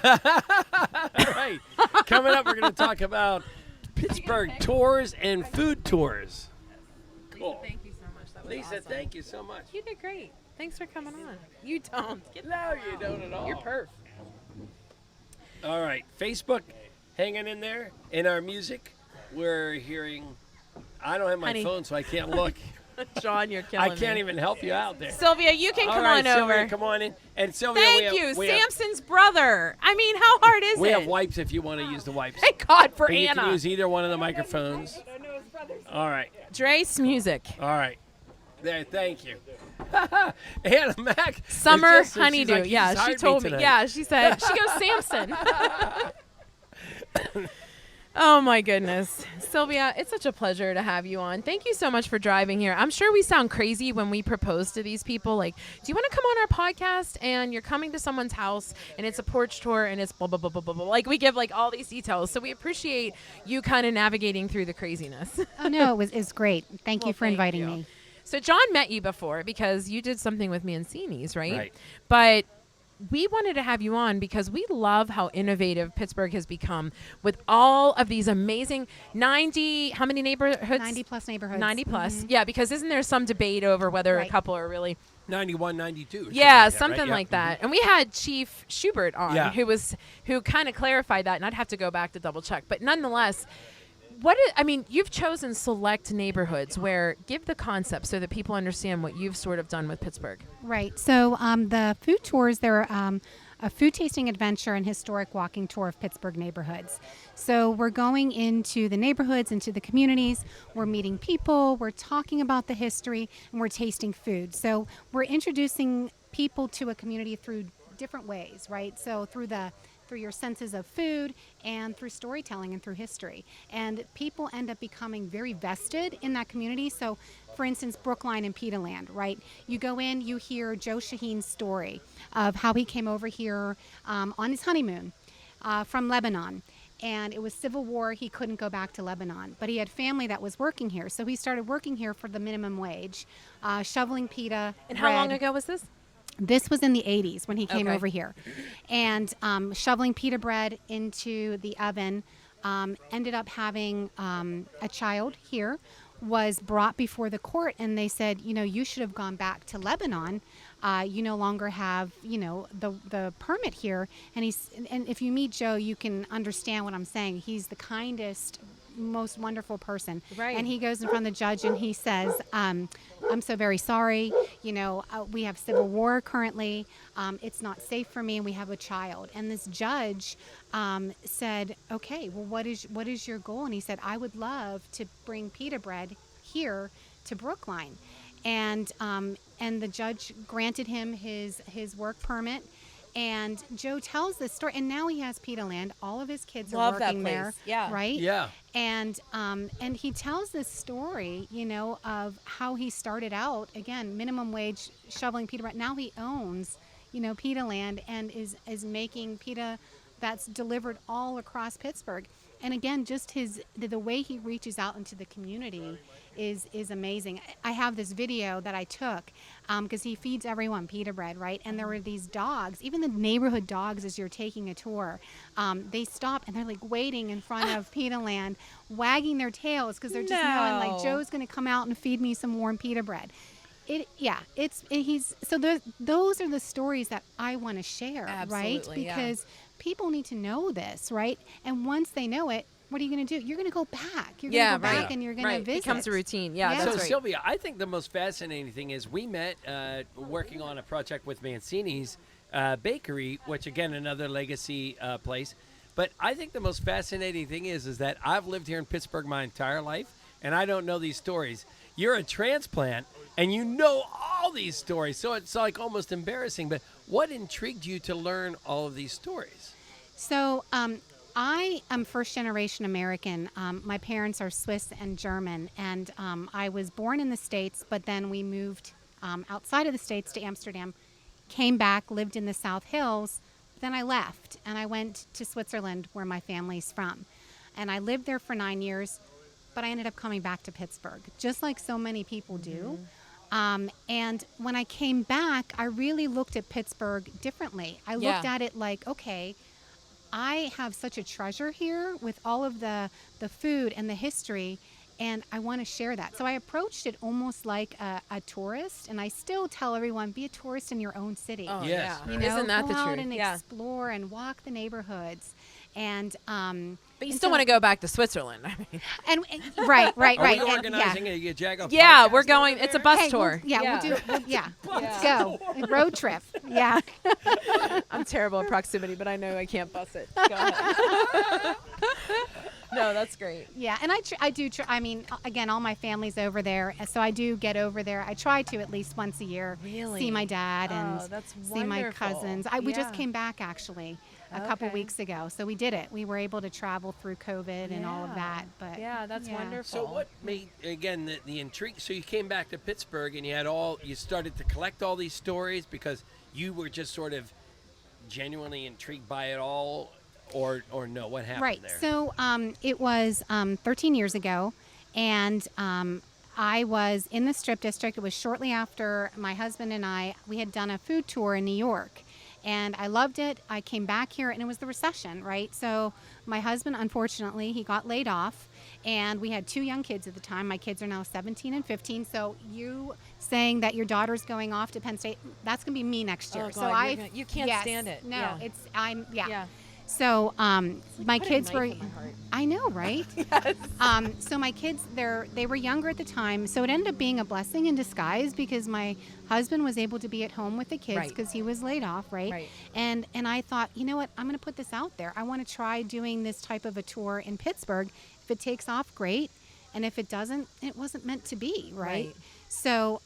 right. Coming up, we're going to talk about Pittsburgh tours and food tours. Cool. Thank you so much. That was Lisa, awesome. thank you so much. You did great. Thanks for coming on. You don't. No, you don't at all. You're perf. All right. Facebook hanging in there. In our music, we're hearing. I don't have my Honey. phone, so I can't look. John, you're killing I can't me. even help you out there. Sylvia, you can All come right, on Sylvia, over. come on in. And Sylvia, Thank we you, have, we have, Samson's brother. I mean, how hard is we it? have wipes if you want to use the wipes. Thank God for But you Anna. can use either one of the microphones. All right. Dre's music. All right. There, thank you. Anna Mac. is Summer just- she's honeydew. like, "You Yeah, just she hired told me. tonight." Yeah, she said. She goes, Samson. Oh, my goodness. Sylvia, it's such a pleasure to have you on. Thank you so much for driving here. I'm sure we sound crazy when we propose to these people. Like, do you want to come on our podcast? And you're coming to someone's house, and it's a porch tour, and it's blah, blah, blah, blah, blah, blah. Like, we give, like, all these details. So we appreciate you kind of navigating through the craziness. Oh, no, it was great. Thank Well, you for thank inviting you. me. So John met you before because you did something with Mancini's, right? Right. But we wanted to have you on because we love how innovative Pittsburgh has become with all of these amazing 90, how many neighborhoods? 90 plus neighborhoods. 90 plus. Mhm. Yeah, because isn't there some debate over whether a Right. couple are really 91, 92. or yeah, like that, something right? Yeah. like that. And we had Chief Schubert on, Yeah. who kind of clarified that, and I'd have to go back to double check. But nonetheless, you've chosen select neighborhoods where give the concept so that people understand what you've sort of done with Pittsburgh. Right. So the food tours, they're a food tasting adventure and historic walking tour of Pittsburgh neighborhoods. So we're going into the neighborhoods, into the communities. We're meeting people. We're talking about the history, and we're tasting food. So we're introducing people to a community through different ways, right? So through your senses of food and through storytelling and through history. And people end up becoming very vested in that community. So, for instance, Brookline and Peterland, right? You go in, you hear Joe Shaheen's story of how he came over here on his honeymoon from Lebanon. And it was Civil War. He couldn't go back to Lebanon. But he had family that was working here. So he started working here for the minimum wage, shoveling pita. And how long bread. ago was this? This was in the 80s when he came Okay. over here. And shoveling pita bread into the oven, ended up having a child here, was brought before the court, and they said, you should have gone back to Lebanon. You no longer have, the permit here. And if you meet Joe, you can understand what I'm saying. He's the kindest most wonderful person. Right. And he goes in front of the judge and he says, I'm so very sorry. You know, we have civil war currently. It's not safe for me, and we have a child. And this judge said, okay, well, what is your goal? And he said, I would love to bring pita bread here to Brookline. And the judge granted him his work permit. And Joe tells this story, and now he has Pita Land. All of his kids Love are that working place. there, Yeah. right? Yeah. And he tells this story, you know, of how he started out, again, minimum wage, shoveling pita bread. Now he owns, you know, Pita Land and is making pita that's delivered all across Pittsburgh. And again, just the way he reaches out into the community is amazing. I have this video that I took because he feeds everyone pita bread, right? And there were these dogs, even the neighborhood dogs, as you're taking a tour, they stop and they're like waiting in front of Pita Land, wagging their tails because they're just knowing like Joe's going to come out and feed me some warm pita bread. Those are the stories that I want to share, right? Absolutely, yeah. Because people need to know this, right? And once they know it, what are you going to do? You're going to go back. You're going to go back and you're going to visit. Becomes a routine. Yeah, Yeah. that's So right. Sylvia, I think the most fascinating thing is we met working on a project with Mancini's bakery, which again another legacy place. But I think the most fascinating thing is that I've lived here in Pittsburgh my entire life, and I don't know these stories. You're a transplant, and you know all these stories, so it's like almost embarrassing. But what intrigued you to learn all of these stories? So I am first generation American. My parents are Swiss and German, and I was born in the States, but then we moved outside of the States to Amsterdam, came back, lived in the South Hills, then I left, and I went to Switzerland, where my family's from. And I lived there for 9 years, but I ended up coming back to Pittsburgh, just like so many people do. And when I came back, I really looked at Pittsburgh differently. I looked at it like, okay, I have such a treasure here with all of the food and the history, and I want to share that. So I approached it almost like a tourist, and I still tell everyone, be a tourist in your own city. Oh, Yes. yeah. You know, Isn't that go the out truth? and Yeah. explore and walk the neighborhoods. And But you and still so- want to go back to Switzerland. I mean, and right. Are we And, organizing a YaJagoff yeah, podcast we're going. over It's a there? bus Hey, tour. let's go. A road trip. Yeah. I'm terrible at proximity, but I know I can't bus it. Go ahead. No, that's great. Yeah, and I mean, again, all my family's over there, so I do get over there. I try to at least once a year Really? see my dad Oh, and that's see my wonderful. cousins. We just Yeah. came back actually a couple Okay. weeks ago, so we did it. We were able to travel through COVID and all of that. But Yeah, that's wonderful. So what made, again, the intrigue? So you came back to Pittsburgh and you started to collect all these stories because you were just sort of genuinely intrigued by it all, or no? What happened Right. there? So it was 13 years ago, and I was in the Strip District. It was shortly after my husband and we had done a food tour in New York. And I loved it. I came back here, and it was the recession, right? So my husband, unfortunately, he got laid off, and we had 2 young kids at the time. My kids are now 17 and 15. So you saying that your daughter's going off to Penn State, that's going to be me next year. Oh, so God, you can't yes, stand it. No, Yeah. yeah. So my Put a kids knife were, in my heart. I know, right? So my kids, they were younger at the time, so it ended up being a blessing in disguise because my husband was able to be at home with the kids Right. because he was laid off, right? Right. And I thought, you know what, I'm going to put this out there. I want to try doing this type of a tour in Pittsburgh. If it takes off, great, and if it doesn't, it wasn't meant to be, right? Right. So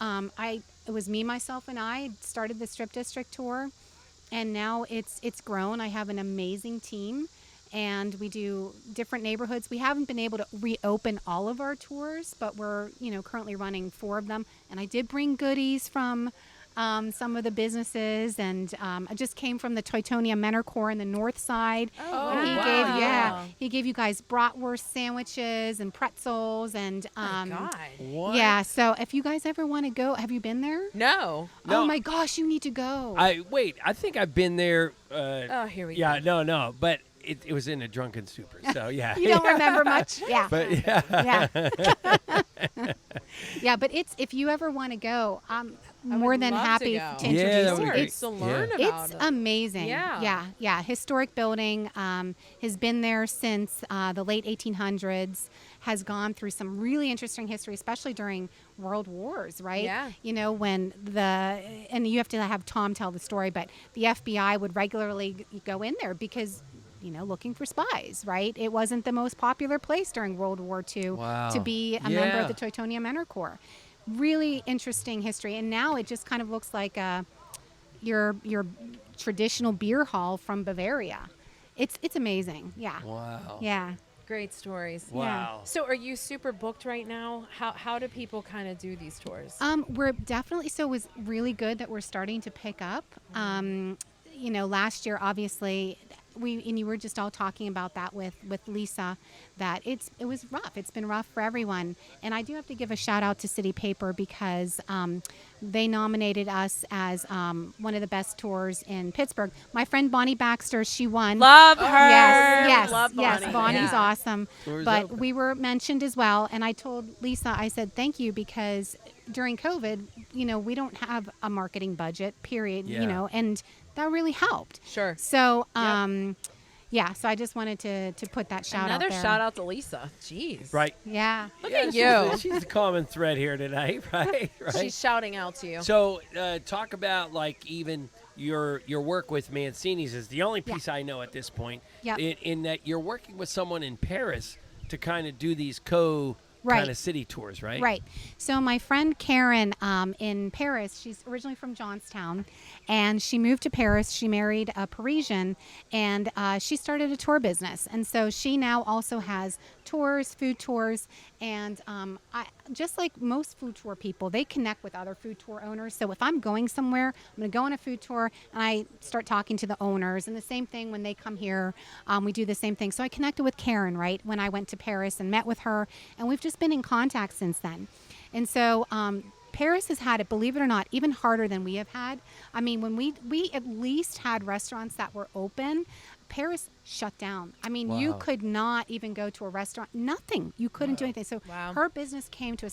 it was me, myself, and I started the Strip District tour. And now it's grown. I have an amazing team, and we do different neighborhoods. We haven't been able to reopen all of our tours, but we're currently running 4 of them. And I did bring goodies from some of the businesses, and I just came from the Teutonia Menor Corps in the north side. Oh, And wow. he gave you guys bratwurst sandwiches and pretzels, and Oh, my God. What? yeah. So if you guys ever want to go, have you been there? No. No. Oh my gosh, you need to go. I think I've been there. Oh, here we Yeah, go. no, but it was in a drunken stupor. So yeah. You don't remember much? Yeah. But yeah. Yeah. Yeah, but if you ever want to go, more than love to happy go. to Yeah, that introduce would be you. great. It's to learn Yeah. about It's it. amazing. Yeah. Yeah. Historic building, has been there since the late 1800s, has gone through some really interesting history, especially during World Wars, right? Yeah. You know, when and you have to have Tom tell the story, but the FBI would regularly go in there because, you know, looking for spies, right? It wasn't the most popular place during World War II Wow. to be a member of the Teutonic Menor Corps. Really interesting history. And now it just kind of looks like your traditional beer hall from Bavaria. It's amazing. Yeah. Wow. Yeah. Great stories. Wow. So are you super booked right now? How do people kind of do these tours? We're definitely, so it was really good that we're starting to pick up. You know, last year, obviously, and you were just all talking about that with Lisa, that it was rough. It's been rough for everyone. And I do have to give a shout out to City Paper because they nominated us as one of the best tours in Pittsburgh. My friend Bonnie Baxter, she won. Love her. Yes, Love Bonnie. Bonnie's Yeah. awesome. Tour's But open. we were mentioned as well, and I told Lisa, I said thank you because during COVID, you know, we don't have a marketing budget, period. Yeah. You know, and that really helped. Sure. So, yeah. So I just wanted to put that shout Another out there. shout out to Lisa. Jeez. Right. Yeah. Look Yeah, at she's you. She's the common thread here tonight, right? Right. She's shouting out to you. So, talk about like even your work with Mancini's is the only piece I know at this point. Yep. In that you're working with someone in Paris to kind of do these Right. kind of city tours, right? Right. So my friend Karen in Paris, she's originally from Johnstown, and she moved to Paris. She married a Parisian, and she started a tour business. And so she now also has tours, food tours, and just like most food tour people, they connect with other food tour owners. So if I'm going somewhere, I'm going to go on a food tour, and I start talking to the owners. And the same thing when they come here, we do the same thing. So I connected with Karen, right, when I went to Paris and met with her, and we've just been in contact since then. And so Paris has had it, believe it or not, even harder than we have had. I mean, when we at least had restaurants that were open, Paris shut down. I mean, you Wow. could not even go to a restaurant. Nothing. You couldn't do anything. So Wow. her business came to a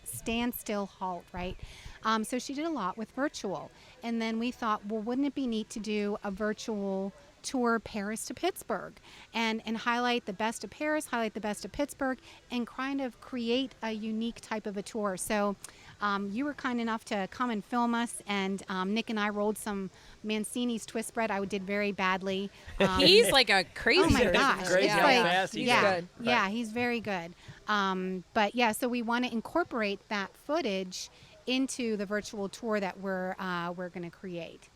standstill halt, right? So she did a lot with virtual. And then we thought, well, wouldn't it be neat to do a virtual tour Paris to Pittsburgh and highlight the best of Paris, highlight the best of Pittsburgh, and kind of create a unique type of a tour. So you were kind enough to come and film us, and Nick and I rolled some Mancini's twist bread. I did very badly. He's like a crazy. Oh my It's gosh! crazy It's how like, fast he's yeah, good. yeah, he's very good. But yeah, so we want to incorporate that footage into the virtual tour that we're going to create.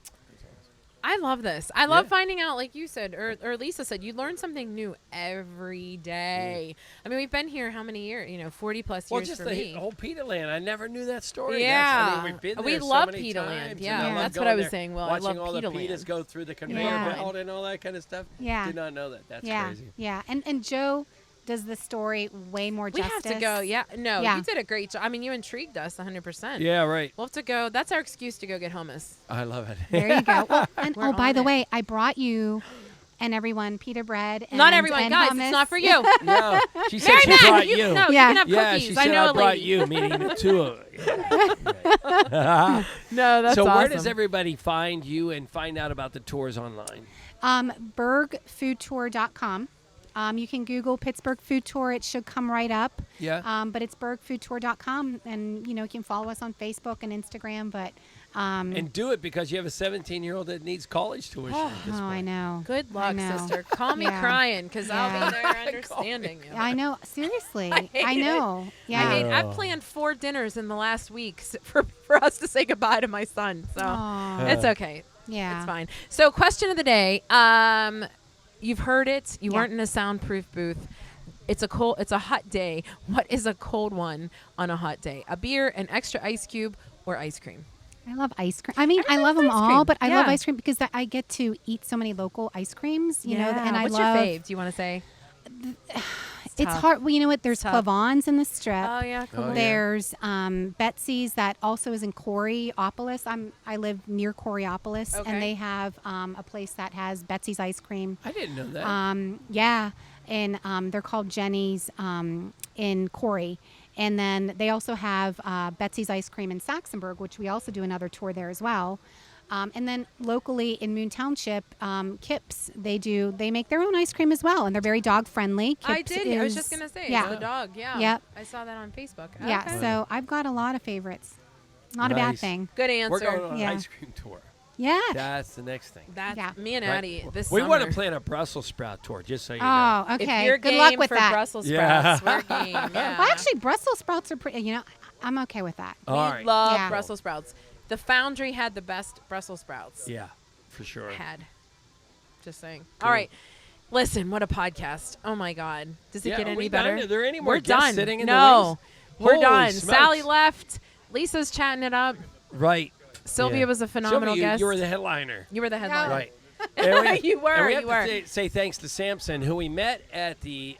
I love this. I love finding out, like you said, or Lisa said, you learn something new every day. I mean, we've been here how many years? 40 plus Well, years just for the me. whole Pita Land. I never knew that story. Yeah. I mean, we've been We there so love many Pita Land. times, and Yeah, I love that's what going I was there, saying. Well, I watching love all Pita the pitas Land. go through the conveyor Yeah. belt and all that kind of stuff. Yeah. Did not know that. That's yeah, crazy. yeah, and Joe does the story way more We justice. have to go. Yeah. No, Yeah. you did a great job. I mean, you intrigued us 100%. Yeah, right. We'll have to go. That's our excuse to go get hummus. I love it. There you go. Well, and We're by on the it. way, I brought you and everyone pita bread. Not and- everyone, and guys. hummus. It's not for you. No, she said Mary she Mac, brought you. you. No, Yeah. you can have Yeah, cookies. she said I know I a brought lady. you, meaning the two of you. No, that's So awesome. where does everybody find you and find out about the tours online? Bergfoodtour.com. You can Google Pittsburgh Food Tour. It should come right up. Yeah. But it's bergfoodtour.com. And, you can follow us on Facebook and Instagram. But, And do it because you have a 17-year-old that needs college tuition at this oh, I point. know. Good luck, know. sister. Call me Yeah. crying because I'll Yeah. be there understanding you. I know. Seriously. I hate I know. Yeah. I mean, I've planned 4 dinners in the last week for us to say goodbye to my son. So Aw. it's okay. Yeah. It's fine. So question of the day. You've heard it. You Yeah. weren't in a soundproof booth. It's a hot day. What is a cold one on a hot day? A beer, an extra ice cube, or ice cream? I love ice cream. I mean, I love Everyone them loves ice all, cream. but I love Yeah. ice cream because I get to eat so many local ice creams, you know, and I What's love. your fave? Do you want to say? It's tough. hard. Well, you know what? There's tough. Clavons in the Strip. Oh yeah, cool. Oh, yeah. There's Betsy's that also is in Coriopolis. I live near Coriopolis, Okay. and they have a place that has Betsy's ice cream. I didn't know that. Yeah, and they're called Jenny's in Corey, And then they also have Betsy's Ice Cream in Saxonburg, which we also do another tour there as well. And then locally in Moon Township, Kips, they make their own ice cream as well, and they're very dog friendly. I did. I was just gonna say, it's the dog. Yeah. Yep. I saw that on Facebook. Yeah. Okay. So I've got a lot of favorites. Not a bad Nice. thing. Good answer. We're going on an Yeah. ice cream tour. Yeah. That's the next thing. That's Yeah. me and Right. Addie this We want summer. to plan a Brussels sprout tour, just so you know. Oh, okay. If you're Good game luck with for that. Brussels Yeah. sprouts, we're game. Yeah. Well, actually, Brussels sprouts are pretty. I'm okay with that. We All right. love Yeah. Brussels sprouts. The Foundry had the best Brussels sprouts. Yeah, for sure. Had. Just saying. Cool. All right. Listen, what a podcast. Oh my God. Does it Yeah, get are any we done? better? Are there any more We're guests done. sitting in the no. wings? We're Holy done. smokes. Sally left. Lisa's chatting it up. Right. Sylvia Yeah. was a phenomenal Sylvia, guest. you were the headliner. You were the headliner. Right. And You were, and we have you to were. say thanks to Samson, who we met at the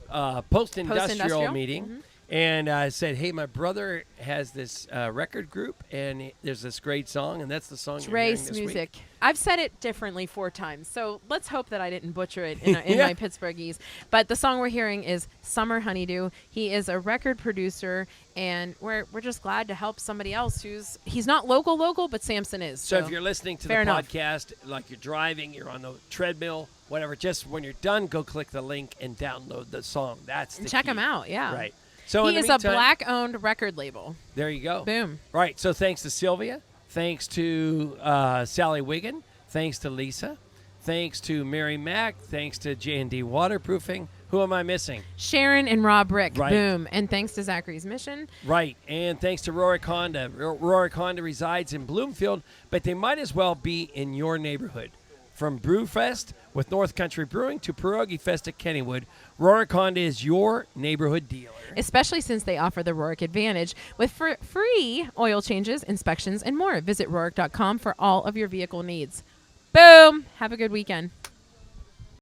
post-industrial Post-industrial? meeting. And said, hey, my brother has this record group, and there's this great song, and that's the song It's you're hearing race this music. week. I've said it differently 4 times, so let's hope that I didn't butcher it in Yeah. my Pittsburghese. But the song we're hearing is Summer Honeydew. He is a record producer, and we're just glad to help somebody else he's not local, but Samson is. So if you're listening to the fair enough. podcast, like you're driving, you're on the treadmill, whatever, just when you're done, go click the link and download the song. That's the check key. him out, yeah. Right. So in he the is a meantime- black-owned record label. There you go. Boom. Right. So thanks to Sylvia. Thanks to Sally Wiggin. Thanks to Lisa. Thanks to Mary Mack. Thanks to J&D Waterproofing. Who am I missing? Sharon and Rob Rick. Right. Boom. And thanks to Zachary's Mission. Right. And thanks to Rohrich Honda. Rohrich Honda resides in Bloomfield, but they might as well be in your neighborhood. From Brewfest with North Country Brewing to Pierogi Fest at Kennywood, Rohrich Honda is your neighborhood dealer. Especially since they offer the Rohrich Advantage with free oil changes, inspections, and more. Visit Rohrich.com for all of your vehicle needs. Boom. Have a good weekend.